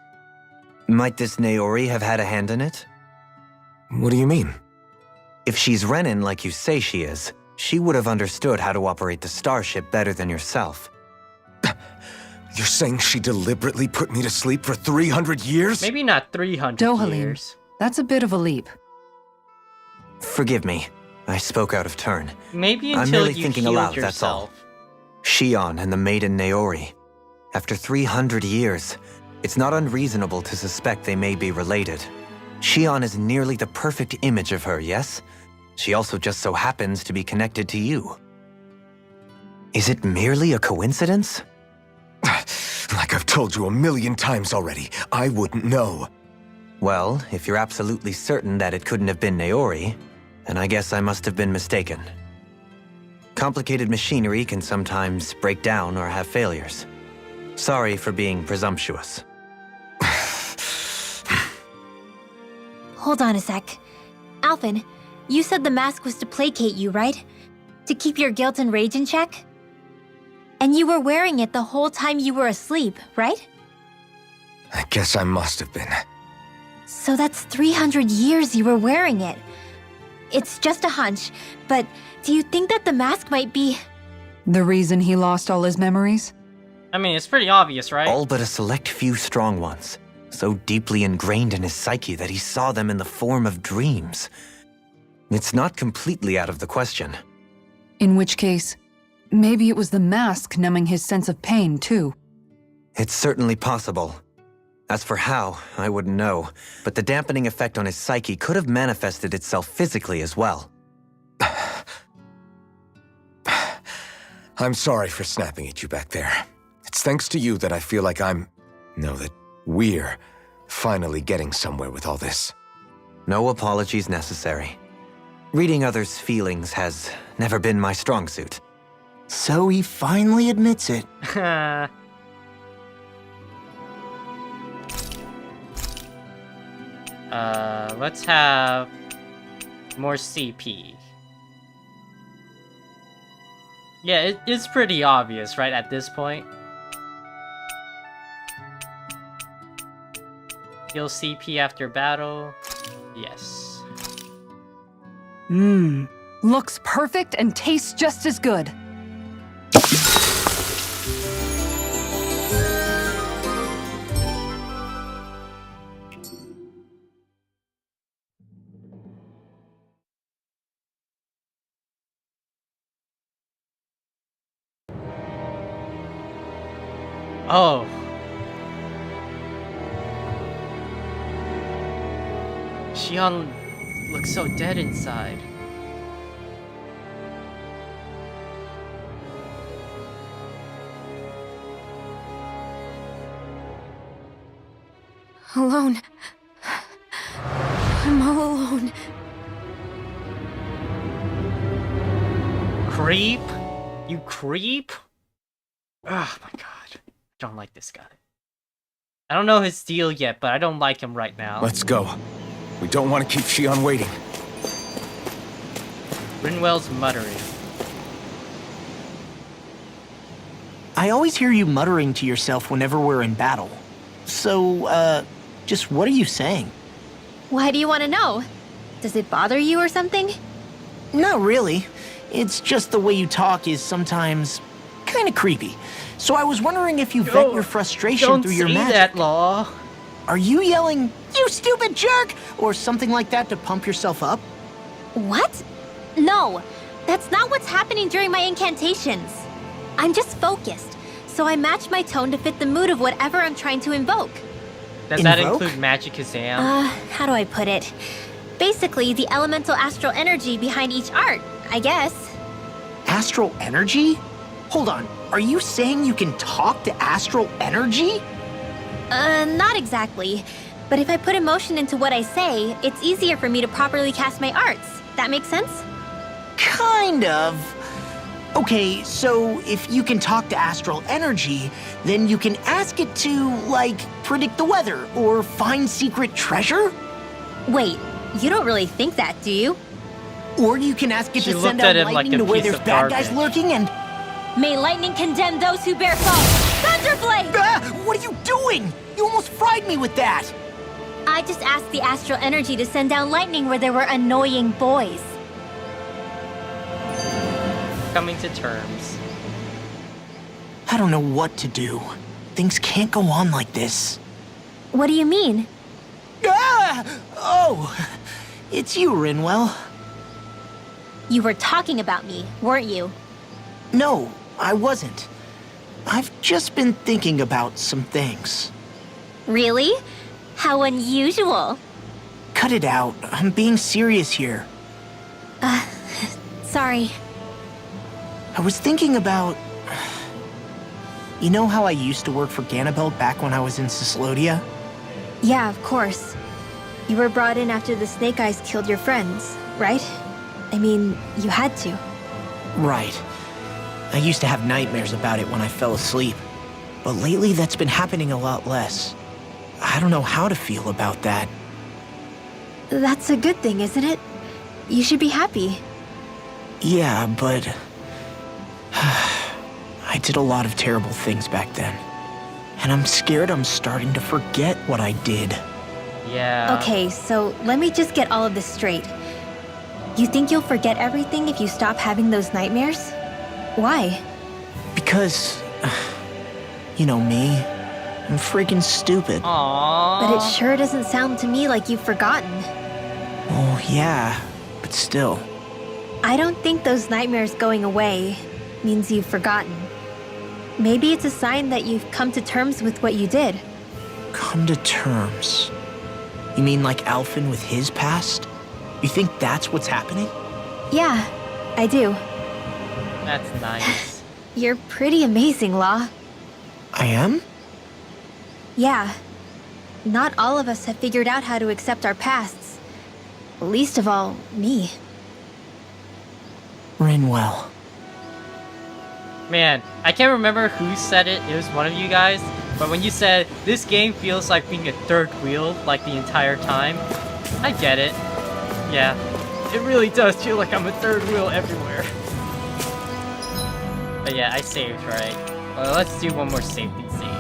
Might this Naori have had a hand in it? What do you mean? If she's Renin like you say she is, she would have understood how to operate the starship better than yourself. You're saying she deliberately put me to sleep for 300 years? Maybe not 300 Dohalim, years. that's a bit of a leap. Forgive me, I spoke out of turn. Maybe I'm until merely you thinking healed aloud, that's all. yourself. Shion and the maiden Naori. After 300 years, it's not unreasonable to suspect they may be related. Shion is nearly the perfect image of her, yes? She also just so happens to be connected to you. Is it merely a coincidence? Like I've told you 1,000,000 times already, I wouldn't know. Well, if you're absolutely certain that it couldn't have been Naori, then I guess I must have been mistaken. Complicated machinery can sometimes break down or have failures. Sorry for being presumptuous. Hold on a sec. Alphen, you said the mask was to placate you, right? To keep your guilt and rage in check? And you were wearing it the whole time you were asleep, right? I guess I must have been. So that's 300 years you were wearing it. It's just a hunch, but do you think that the mask might be... The reason he lost all his memories? I mean, it's pretty obvious, right? All but a select few strong ones, so deeply ingrained in his psyche that he saw them in the form of dreams. It's not completely out of the question. In which case, maybe it was the mask numbing his sense of pain, too. It's certainly possible. As for how, I wouldn't know, but the dampening effect on his psyche could have manifested itself physically as well. I'm sorry for snapping at you back there. It's thanks to you that I feel like that we're finally getting somewhere with all this. No apologies necessary. Reading others' feelings has never been my strong suit. So he finally admits it. Let's have more CP. Yeah, it's pretty obvious, right, at this point. Heal CP after battle. Yes. Looks perfect and tastes just as good. Oh. Xion looks so dead inside. Alone. I'm all alone. Creep? You creep? Oh my god. I don't like this guy. I don't know his deal yet, but I don't like him right now. Let's go. We don't want to keep Xion waiting. Rinwell's muttering. I always hear you muttering to yourself whenever we're in battle. So, just what are you saying? Why do you want to know? Does it bother you or something? Not really. It's just the way you talk is sometimes kind of creepy. So I was wondering if you vent your frustration through your magic. Don't say that, Law. Are you yelling, "You stupid jerk," or something like that to pump yourself up? What? No, that's not what's happening during my incantations. I'm just focused, so I match my tone to fit the mood of whatever I'm trying to invoke. Does that Invoke? include Magic Kazam? How do I put it? Basically, the elemental astral energy behind each art, I guess. Astral energy? Hold on, are you saying you can talk to astral energy? Not exactly. But if I put emotion into what I say, it's easier for me to properly cast my arts. That makes sense? Kind of. Okay, so if you can talk to astral energy, then you can ask it to, like, predict the weather or find secret treasure? Wait, you don't really think that, do you? Or you can ask it She to looked send at out him like lightning a to where piece there's of bad guys garbage. lurking and... May lightning condemn those who bear fault! Thunderblade! Ah, what are you doing? You almost fried me with that! I just asked the astral energy to send down lightning where there were annoying boys. Coming to terms. I don't know what to do. Things can't go on like this. What do you mean? Ah! Oh! It's you, Rinwell. You were talking about me, weren't you? No, I wasn't. I've just been thinking about some things. Really? How unusual. Cut it out. I'm being serious here. Sorry. I was thinking about... You know how I used to work for Ganabelt back when I was in Cyslodia? Yeah, of course. You were brought in after the Snake Eyes killed your friends, right? I mean, you had to. Right. I used to have nightmares about it when I fell asleep. But lately that's been happening a lot less. I don't know how to feel about that. That's a good thing, isn't it? You should be happy. Yeah, but... I did a lot of terrible things back then. And I'm scared I'm starting to forget what I did. Yeah. Okay, so let me just get all of this straight. You think you'll forget everything if you stop having those nightmares? Why? Because... You know me. I'm freaking stupid. Aww. But it sure doesn't sound to me like you've forgotten. Oh, yeah. But still. I don't think those nightmares going away means you've forgotten. Maybe it's a sign that you've come to terms with what you did. Come to terms. You mean like Alphen with his past? You think that's what's happening? Yeah, I do. That's nice. You're pretty amazing, Law. I am? Yeah. Not all of us have figured out how to accept our pasts. Least of all, me. Rinwell. Man, I can't remember who said it. It was one of you guys. But when you said, this game feels like being a third wheel, like the entire time, I get it. Yeah, it really does feel like I'm a third wheel everywhere. But yeah, I saved, right? Well, let's do one more safety save.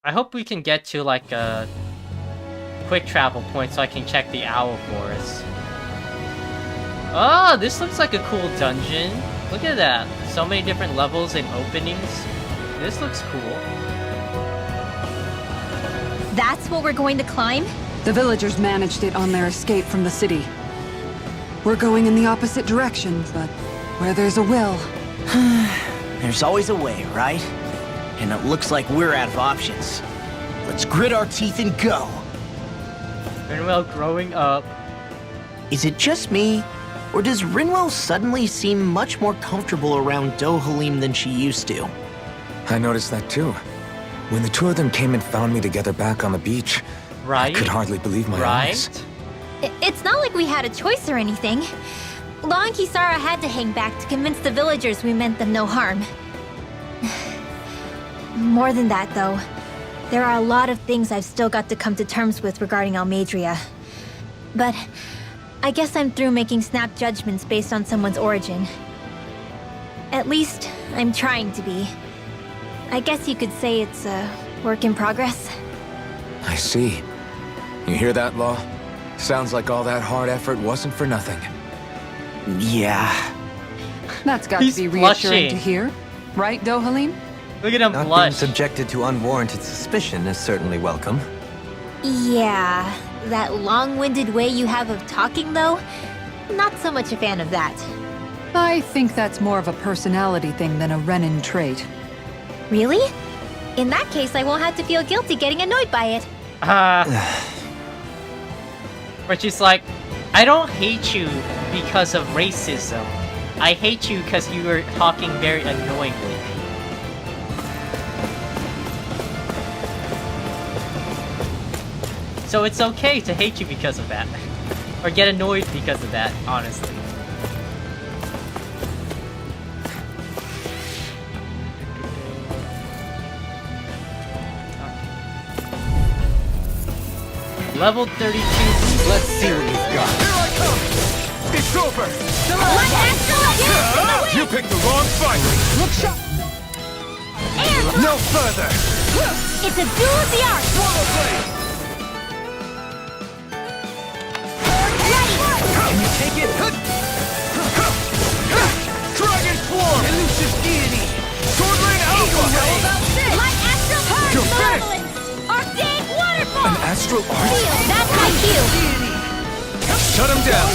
I hope we can get to like a quick travel point so I can check the owl forest. Oh, this looks like a cool dungeon. Look at that. So many different levels and openings. This looks cool. That's what we're going to climb? The villagers managed it on their escape from the city. We're going in the opposite direction, but where there's a will... There's always a way, right? And it looks like we're out of options. Let's grit our teeth and go. Rinwell growing up. Is it just me? Or does Rinwell suddenly seem much more comfortable around Dohalim than she used to? I noticed that too. When the two of them came and found me together back on the beach, Right? I could hardly believe my eyes. It's not like we had a choice or anything. Law and Kisara had to hang back to convince the villagers we meant them no harm. More than that, though. There are a lot of things I've still got to come to terms with regarding Almadria. But I guess I'm through making snap judgments based on someone's origin. At least, I'm trying to be. I guess you could say it's a work in progress. I see. You hear that, Law? Sounds like all that hard effort wasn't for nothing. Yeah. That's got He's to be reassuring blushing. to hear. Right, Dohalim? Look at him Not being blush. subjected to unwarranted suspicion is certainly welcome. Yeah, that long-winded way you have of talking, though? Not so much a fan of that. I think that's more of a personality thing than a Renin trait. Really? In that case, I won't have to feel guilty getting annoyed by it. But she's like, I don't hate you because of racism. I hate you because you were talking very annoyingly. So it's okay to hate you because of that. Or get annoyed because of that, honestly. Level 32. Let's see what you've got. Here I come! It's over! You picked the wrong fight! Look sharp! No further! It's a duel of the arts! Swallow blade! Can you take it? Dragon form! Elusive deity! Sword Rain Alpha! Light astral heart You're finished! malevolence! Arcade waterfall! An astral art? That's my cue! Shut him down!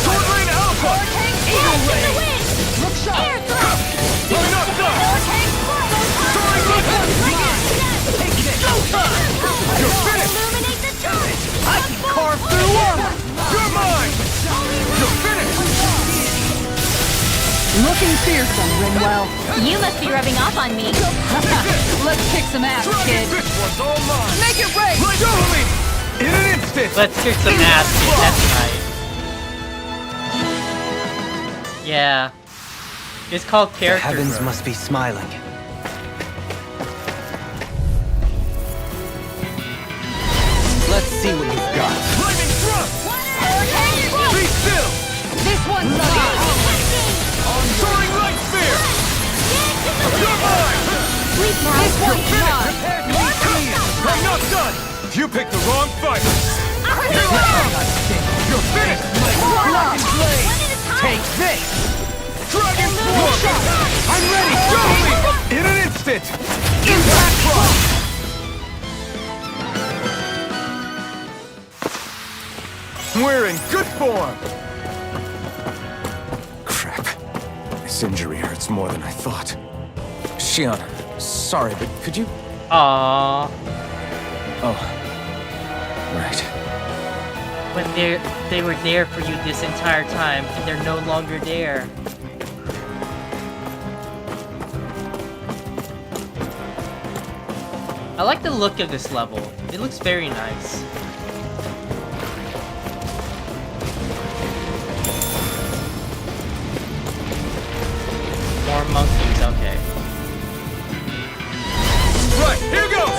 Sword Rain Alpha! Eagle ray! Look sharp! Air thrust! I'm not done! Soaring Listen! You're finished! Illuminate the turret! I can carve through armor! You're mine! You're finished! Looking fearsome, Rinwell. You must be rubbing off on me. Let's kick some ass, Dragon, kid. this one's all mine! Make it rain! Let go of me! In an instant! Let's kick some ass, kid. That's right. Yeah. It's called The character heavens growth. must be smiling. Let's see what you've got. Lightning thrust! Be still! This one's mine! Soaring light sphere! You're mine! This one's mine! I'm not done! You picked the wrong fight! Here I come! You're finished! Take this! Dragon form! I'm ready! Show me! In an instant! Impact Rock! We're in good form! Crap. This injury hurts more than I thought. Shion, sorry, but could you... Aww. Oh. Right. When they were there for you this entire time, and they're no longer there. I like the look of this level. It looks very nice. More monkeys, okay. Right, here goes!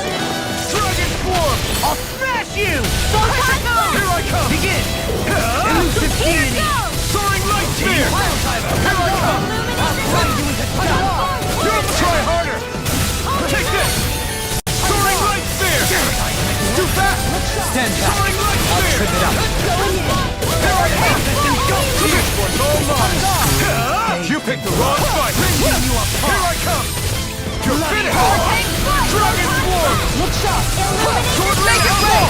Dragon form! I'll smash you! Here I come! Begin! Elusive deity! Soaring light spear! Here I come! Try harder! Take this! Soaring light spear! Too fast! Stand back. Soaring light I'll spear! trip it up. Here I come! This one's all mine! You picked the wrong fight! Here I come! You're finished! Dragon form! Look sharp! Sword make it fall!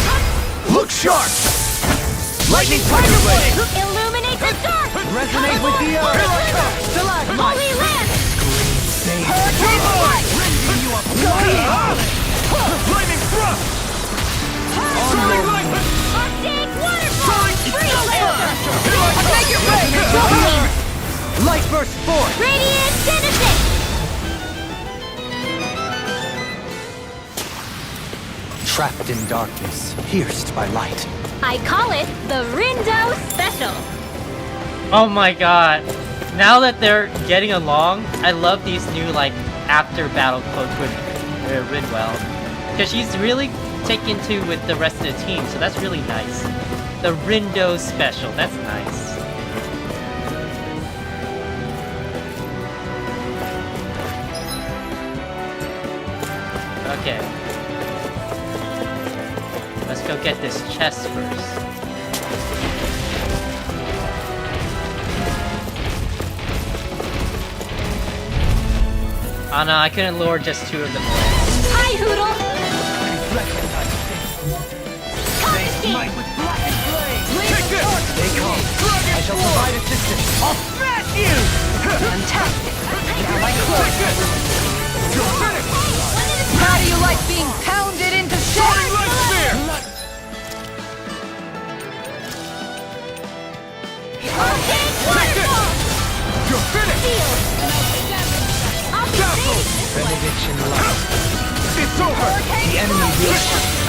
Look sharp! Lightning tiger blade! Illuminate the dark! Resonate with the earth. Here I come! Holy land! Come on! Lightning thrust! Soaring light! Arctic waterfall! Free laser! Here I come! Make it rain! Light burst forth. Radiant Genesis! Trapped in darkness, pierced by light. I call it the Rindo Special. Oh my god. Now that they're getting along, I love these new, like, after battle quotes with Ridwell. Because she's really taken to with the rest of the team, so that's really nice. The Rindo Special, that's nice. Okay. Let's go get this chest first. Oh no, I couldn't lure just 2 of them away. Hi, Hoodle! Take this! Stay calm. I shall provide assistance. I'll smash you! Fantastic. Now I close. Take this! You're finished! How do you like being pounded into Soaring shape? light spear! Take this! You're finished! Benediction light. It's over! The enemy will...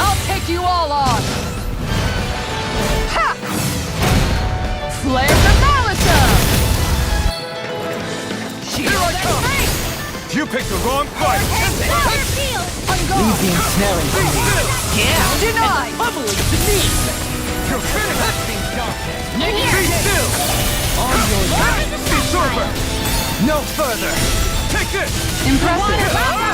I'll take you all on! Ha! Flare the Malisa! Here I come! You picked the wrong fight! Leave the ensnaring to me. Yeah! Denied! You're finished! Be still! On your life. It's over! No further. Take this! Impressive!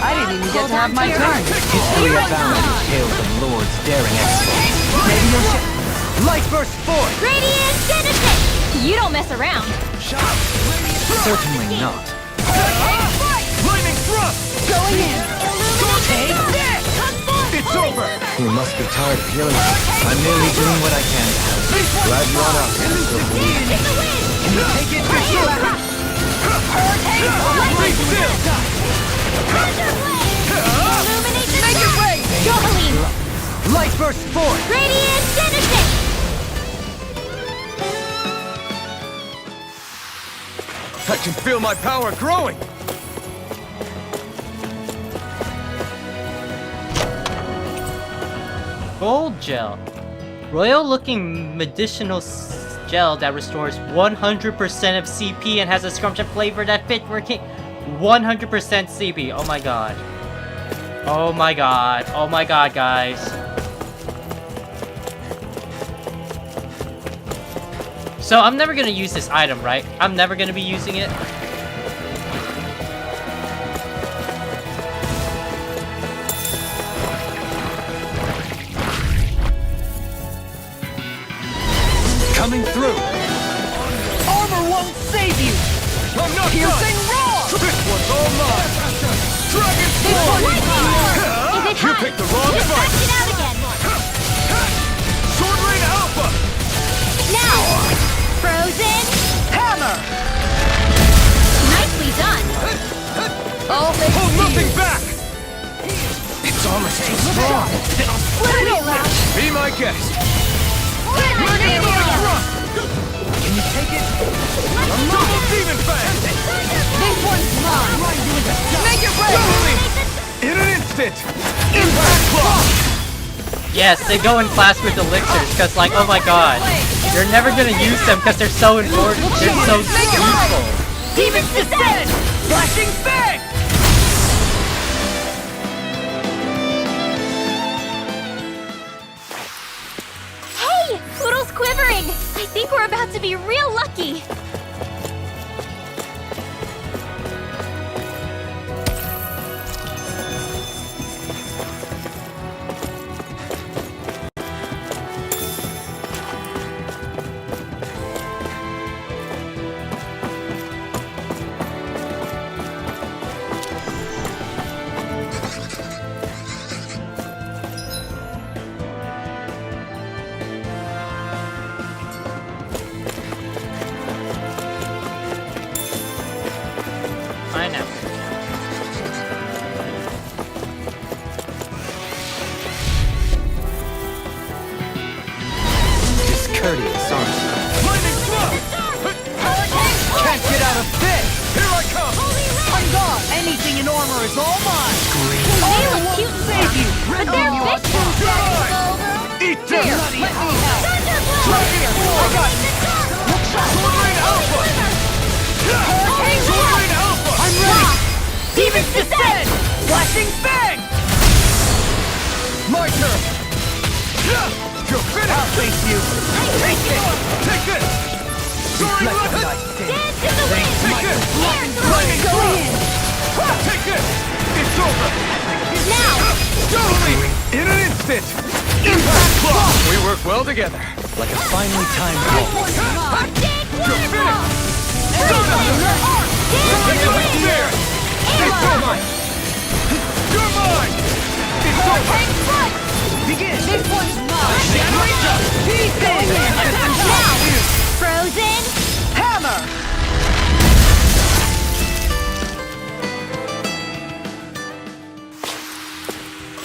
I didn't even get to have my turn. History abounds with tales of lords daring exploits. Maybe you'll ship. Light burst forth. Radiant Genesis! You don't mess around. Certainly not. Lightning thrust! Going in! Take this! It's over! You must be tired of healing me. I'm merely doing what I can to help. Glad you're on us. Can you take it? Be still! Make it rain! Johaline! Light burst forth. Radiant Genesis! I can feel my power growing! Gold gel. Royal looking medicinal gel that restores 100% of CP and has a scrumptious flavor that fits for king. 100% CP. Oh my god. Oh my god. Oh my god, guys. So I'm never gonna use this item, right? I'm never gonna be using it. Coming through. Armor won't save you. I'm not Piercing done! roar! This one's all mine! Dragon form! Is it You time? picked the wrong Just fight! bust it out again. Sword Rain Alpha! Now! Frozen! Hammer! Nicely done! All thanks Hold to nothing you. back! It's almost too strong. Split it out! Be my guest! Can Can you take it? Double Demon Fang! This one's mine! Make it rain! In an instant! instant! Impact block! Yes, they go in class with elixirs, because like, oh my god. You're never gonna use them because they're so important. They're so useful. Demon's Descent! Flashing Fang! Hey! Poodle's quivering! I think we're about to be real lucky! I know. Discourteous, aren't you? Lightning Throw! Can't get out of this! Here I come! On guard! Anything in armor is all mine! They look cute and fluffy, but they're vicious! Eat this! Let me help! Right here! I got you! Sword Rain Alpha! Sword Rain Alpha! I'm ready! Demon's Descent! Flashing Fang! My turn! You're finished! I'll face you! Take it! Take this! Soaring Reflect Weapon! what I say. Dance in the wind! Take this! Lightning Go Throw! in! Take this! It's over! Now! Totally! In an instant! Impact block! We work well together. Like a finely timed ball. You're finished! Stun up! Take it with there! It's over! You're mine! It's over! Begin! This one's mine! Pieces! Now! Frozen! Hammer!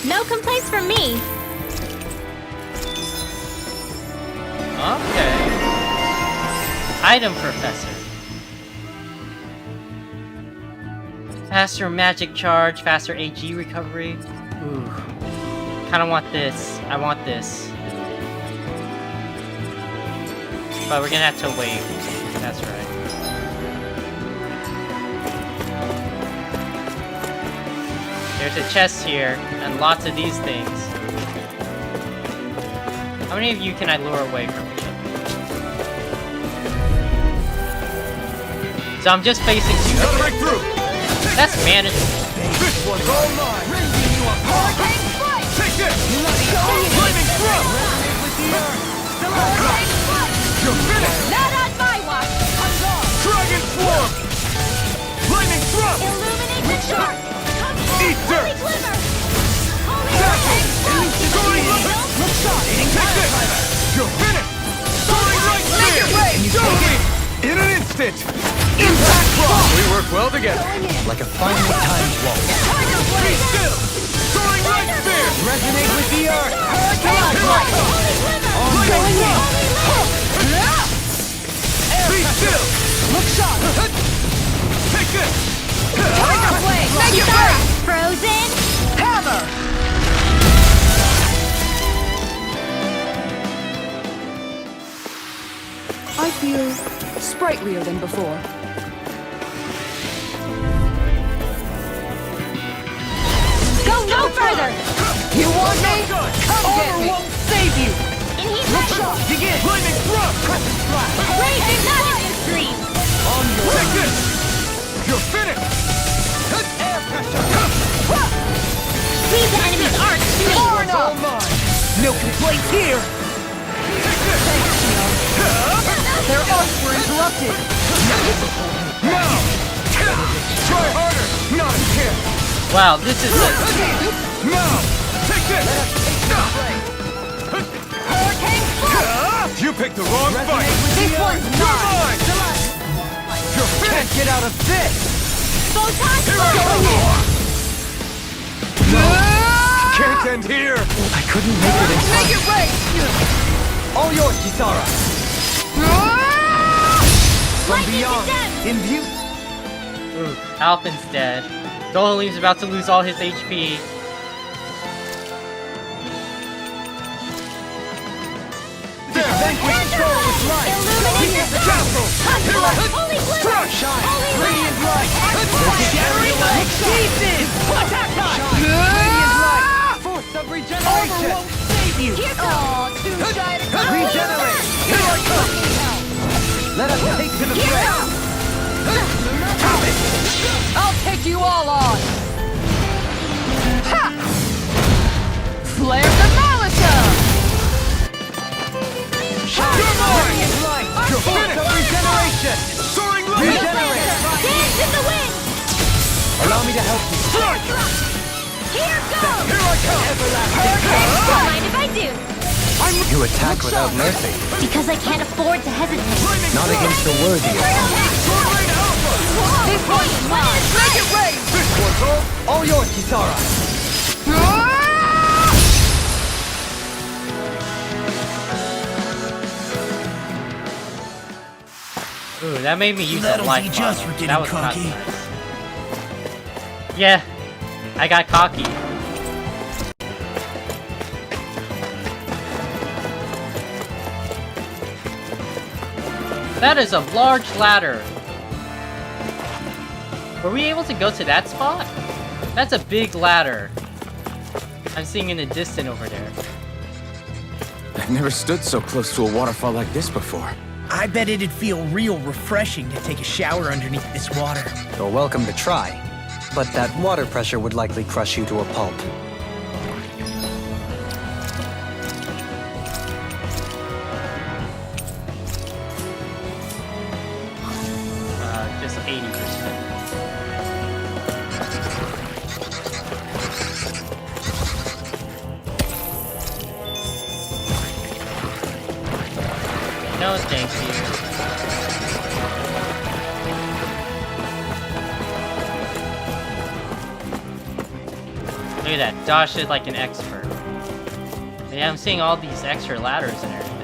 No complaints from me! Okay. Item Professor. Faster magic charge, faster AG recovery. Ooh. Kinda want this. I want this. But we're gonna have to wait. That's right. There's a chest here, and lots of these things. How many of you can I lure away from each other? So I'm just facing two. Cut right through! That's manageable. This one's all mine! Take this! Lightning Throw! You're finished! Not on my watch! Dragon Swarm! Lightning Throw! Illuminate the shark! Eat dirt! Holy glimmer! Tackle! Soaring Weapon! Take this! You're finished! Soaring Right Spear! Totally! In an instant! Impact block! We work well together. Like a finely timed ball. Be still! Soaring Right Spear! Resonate with the earth! Here I come! Lightning Throw! Be still! Look sharp! Take this! Tiger blade! Make it burn! Frozen! Hammer! I feel sprightlier than before. Go no further! You want me? Armor won't save you! And he's Look ready! sharp! Begin! Lightning Throw! Raise it not in this dream! Take this! You're finished! Air pressure! These enemies aren't sweet! It's all mine! No complaints here! Take this! Their arts were interrupted! Now! Try harder! Not a chance! Wow, this is it. Now! Take this! You picked the wrong fight! This one's You're mine! You're Can't finished! get out of this! Photon Here I fire! go! Can't end here! I couldn't make it in time. Make it rain! All yours, Kisara. From Lightning beyond, Descent! imbue... Ooh, Alphen's dead. Doleem's about to lose all his HP. light! Illuminate the Castle! Holy glimmer! Crush! Radiant light! Shattering light! Pieces! Attack time! Radiant light! Force of regeneration! Won't save you! Here goes! Too shy to come! Regenerate! Here I come! Let us take to the fray! I'll take you all on! Ha! Flare the Molotov! You're mine! You're finished! Regeneration! Soaring light! Regenerate! Dance in the wind! Allow me to help you! Strike! Here goes! Here I come! Don't mind if I do, You attack without mercy. because I can't afford to hesitate. Not against the worthy. Sword Rain Alpha! This one's mine! Make it rain! This one's all yours, Kisara! Ooh, that made me use a That'll life teach us bottle. for getting That was cocky. not nice. Yeah, I got cocky. That is a large ladder. Were we able to go to that spot? That's a big ladder. I'm seeing in the distance over there. I've never stood so close to a waterfall like this before. I bet it'd feel real refreshing to take a shower underneath this water. You're welcome to try. But that water pressure would likely crush you to a pulp. Just 80%. No, thank you. Look at that, Josh is like an expert. Yeah, I'm seeing all these extra ladders and everything.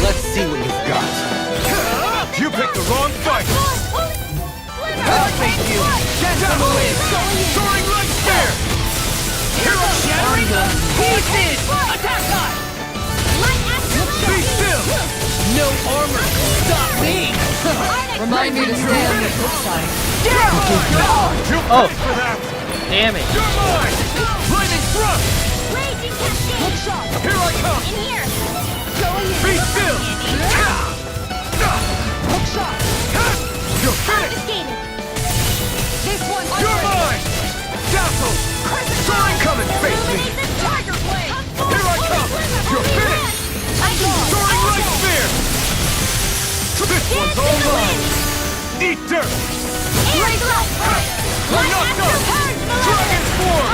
Let's see what you've got. You picked the wrong fight! I'll take you! Down the wind! Soaring light spear! Here I Shattering the pieces! Attack time! Be still! No armor can stop me! Remind me to stand. You Oh. paid for that! Damn it. You're mine! Lightning thrust! Raging cascade! Here I come! In here! Be still! You're finished! Confiscated! This one's You're mine! Dazzle! Soaring come and face me! Illuminate the tiger blade! Here I come! You're finished! Soaring light spear! This one's all mine! Eat dirt! We're not done! Dragon form!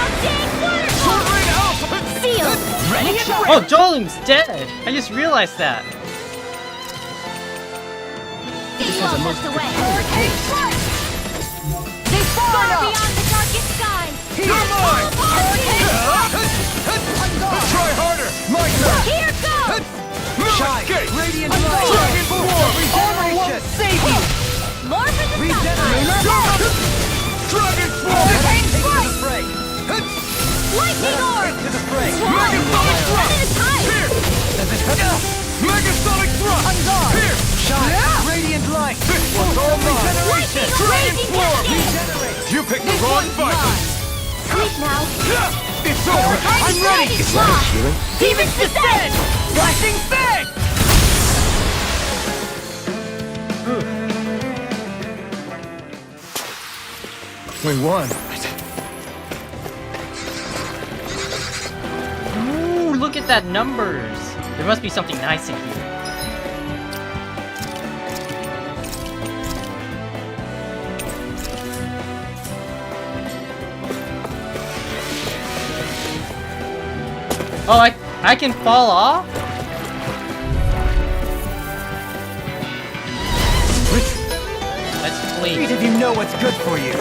Sword Rain Alpha! Sealed! Ready and Oh, Jolim's dead! I just realized that. This was a most away. This Far fire! beyond the darkest skies! You're mine! Try harder! My turn! Here goes! No escape! Radiant Dragon form! Armor won't save you! More for the Regenerate! Dragon form! Fray! Lightning orb! To the fray! Megasonic One thrust! at a time! Here! Megasonic thrust! Here! Shine! Radiant light! This one's all mine! Lightning Dragon raging form! cascade! You picked the wrong fight! Sleep now! It's over! I'm ready! Is that a healing? Demons descend! Flashing fang! We won. Ooh, look at that numbers. There must be something nice in here. Oh, I can fall off? Let's flee. If you know what's good for you.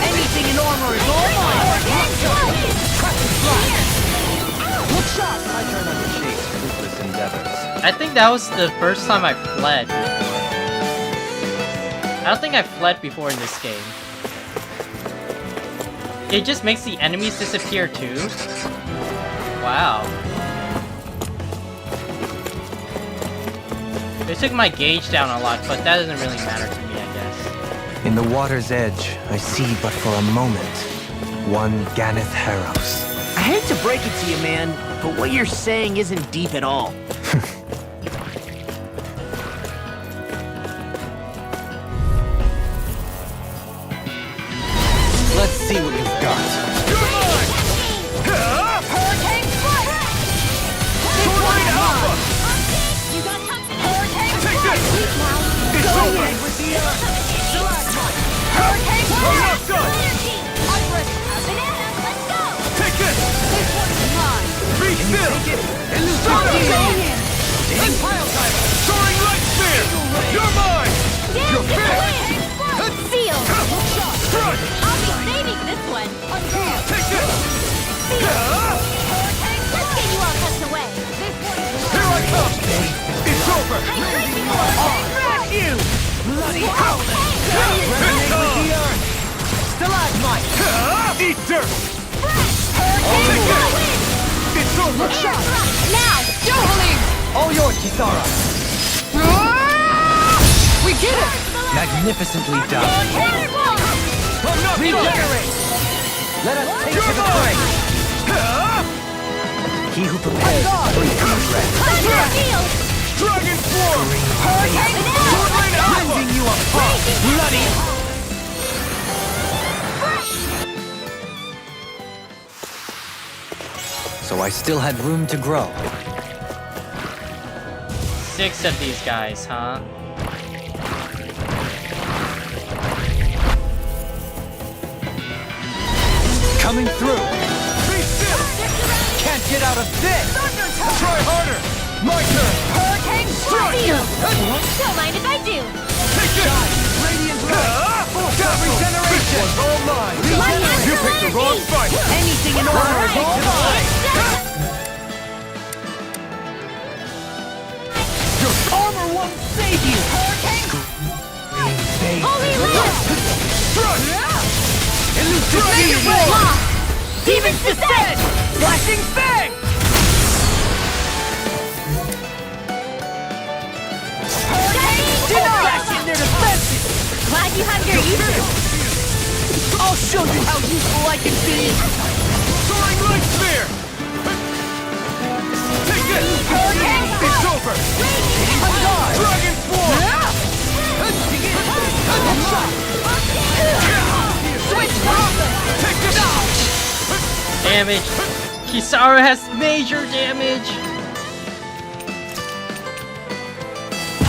Anything in armor is all mine! Here! Look shot! I turn on the sheet. endeavors. I think that was the first time I fled before. I don't think I fled before in this game. It just makes the enemies disappear too? Wow. They took my gauge down a lot, but that doesn't really matter to me, I guess. In the water's edge, I see but for a moment one Ganeth Harrows. I hate to break it to you, man, but what you're saying isn't deep at all. Let's see what you've got. Hurricane Strike! Tornado Alpha! You got company! Hurricane Take this! It's over! Hurricane I'm not done! I'm ready! Banana, let's go! Take this! This one's mine! Be still! Stop it! Pile Timer! Soaring Light Spear! You're mine! You're finished! Seal! Strike! I'll be saving this one! Take this! Hurricane, let's get you all tucked away! This one's Here I come! It's over! Smash you! Bloody howling! Stalagmite! Eat dirt! Hurricane, Take go this! in! It's over! Now! Johalim! All yours, Kisara! We get it! Magnificently done. I'm not done! Regenerate! Let us take to the fray! He who prepares is free from regret. Thunder Field! Dragon Swarm! Hurricane, Tornado Alpha! Ripping you apart! Bloody! So I still had room to grow. 6 of these guys, huh? Coming through! Be still! Can't get out of this! Try harder! My turn! Hurricane Field! Don't mind if I do! Take this! Radiant light! Force of regeneration! This one's all mine! You picked the wrong fight! Anything in order is all mine! Your Armor won't save you! Holy Land! strike! Elucidate your Law! Demons descend! Flashing fang! Deny in their defenses! Glad you have your uses! I'll show you how useful I can be! Soaring Light Spear! Take this! It's over! Dragon Swarm! Switch Alphen! Take this! Damage! Kisara has major damage!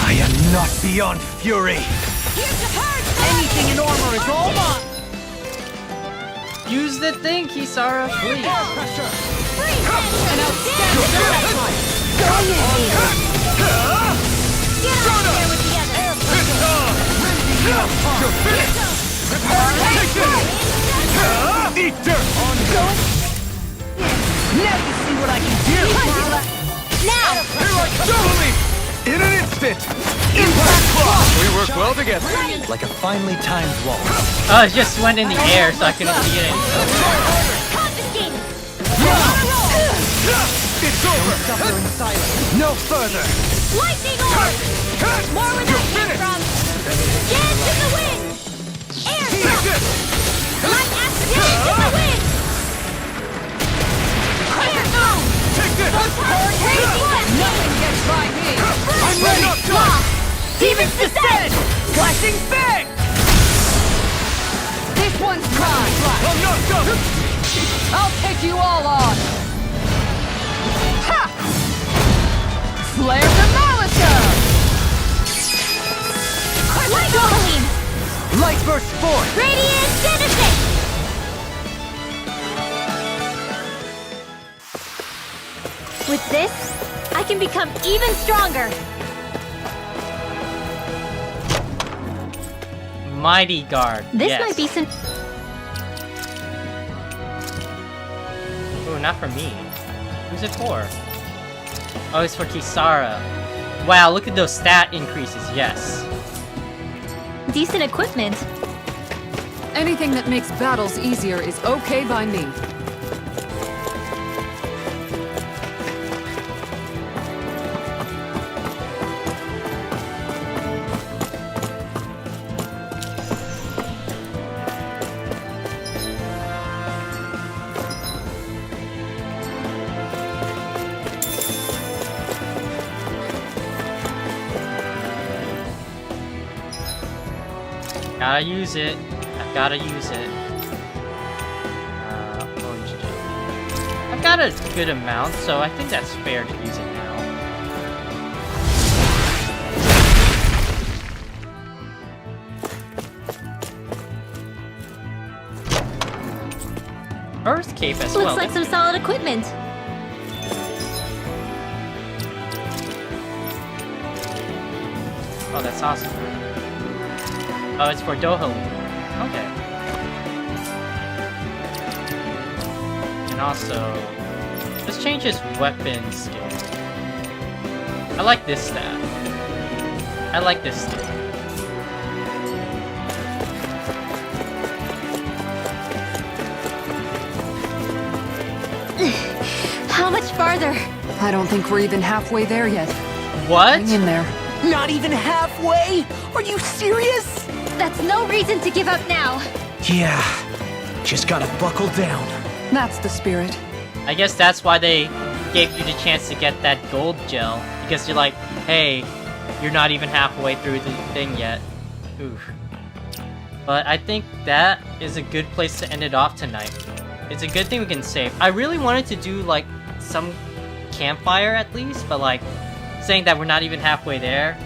I am not beyond fury! Anything in armor is all mine! Use the thing, Kisara, please! Pressure! An outstanding You're Get out there with the others! You're finished! Take this! Eat dirt! Now you see what I can do! Now! Here I come! In an instant! Impact Claw! We work well together. Like a finely timed waltz. Oh, it just went in the air so I couldn't see it. Confiscated! It's over! Suffer in silence! No further! Lightning orb! More where that came from! Dance in the wind! Air Take drop! this! Light after dance in the wind! Air boom! Take this! Nothing gets by me! I'm ready! Demons descend! Flashing fang! This one's mine! I'm not done! I'll take you all on! Ha! Flare the Malika! Light Goleem! Light burst forth! Radiant Genesis! With this, I can become even stronger! Mighty Guard. This yes. might be some... Ooh, not for me. Who's it for? Oh, it's for Kisara. Wow, look at those stat increases, yes. Decent equipment. Anything that makes battles easier is okay by me. Gotta use it. I've gotta use it. Orange juice. I've got a good amount, so I think that's fair to use it now. Earth cape as well. Looks like some solid equipment. Oh, that's awesome. Oh, it's for Doha. Okay. And also, let's change his weapon skill. I like this stat. I like this skill. How much farther? I don't think we're even halfway there yet. What? Hang in there. Not even halfway? Are you serious? That's no reason to give up now. Yeah, just gotta buckle down. That's the spirit. I guess that's why they gave you the chance to get that gold gel. Because you're like, hey, you're not even halfway through the thing yet. Oof. But I think that is a good place to end it off tonight. It's a good thing we can save. I really wanted to do like some campfire at least, but like saying that we're not even halfway there.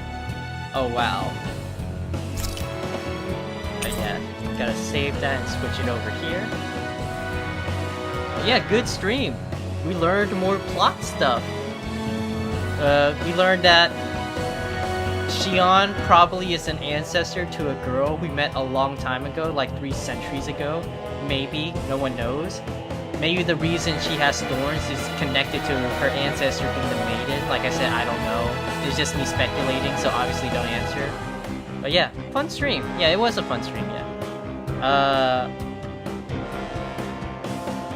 Oh wow. But yeah, gotta save that and switch it over here. Yeah, good stream. We learned more plot stuff. We learned that Xion probably is an ancestor to a girl we met a long time ago, like 3 centuries ago. Maybe, no one knows. Maybe the reason she has thorns is connected to her ancestor being the maiden. Like I said, I don't know. It's just me speculating, so obviously don't answer. But yeah, fun stream. Yeah, it was a fun stream, yeah.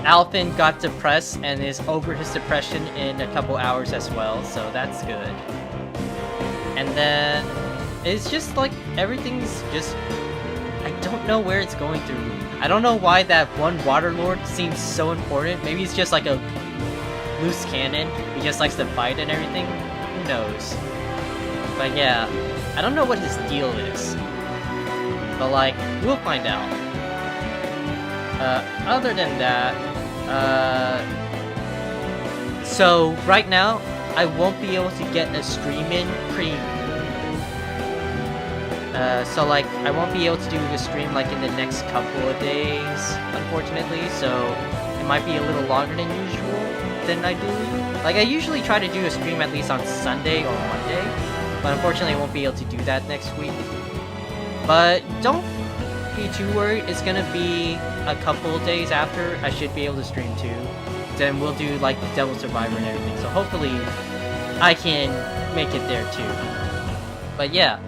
Alphen got depressed and is over his depression in a couple hours as well, so that's good. And then it's just like everything's just, I don't know where it's going through. I don't know why that one water lord seems so important. Maybe he's just like a loose cannon. He just likes to fight and everything. Who knows? But yeah, I don't know what his deal is. But like, we'll find out. Other than that, so right now, I won't be able to get a stream in so like, I won't be able to do a stream like in the next couple of days, unfortunately, so it might be a little longer than usual than I do. Like, I usually try to do a stream at least on Sunday or Monday, but unfortunately I won't be able to do that next week. But don't be too worried, it's gonna be a couple of days after I should be able to stream too. Then we'll do like Devil Survivor and everything, so hopefully I can make it there too. But yeah,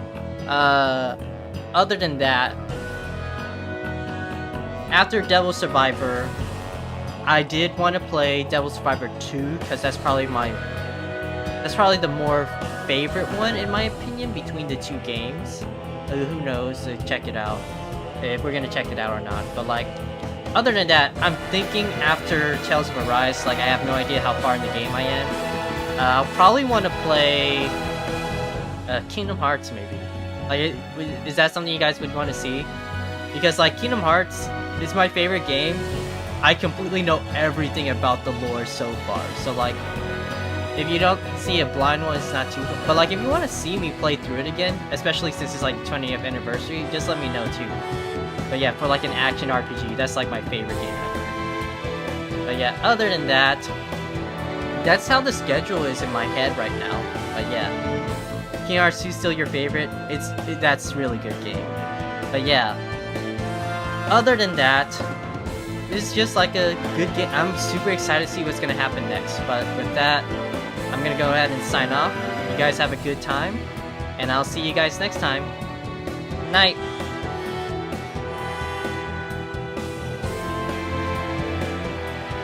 other than that, after Devil Survivor, I did want to play Devil Survivor 2 because that's probably the more favorite one in my opinion between the two games. Who knows? Check it out if we're gonna check it out or not. But like, other than that, I'm thinking after Tales of Arise, like I have no idea how far in the game I am. I'll probably want to play Kingdom Hearts maybe. Like, is that something you guys would want to see? Because like Kingdom Hearts is my favorite game. I completely know everything about the lore so far. So like, if you don't see a blind one, it's not too. But like, if you want to see me play through it again, especially since it's like 20th anniversary, just let me know too. But yeah, for like an action RPG, that's like my favorite game ever. But yeah, other than that, that's how the schedule is in my head right now. But yeah, Kingdom Hearts 2 is still your favorite. That's a really good game. But yeah, other than that, it's just like a good game. I'm super excited to see what's gonna happen next. But with that, I'm gonna go ahead and sign off. You guys have a good time, and I'll see you guys next time. Night.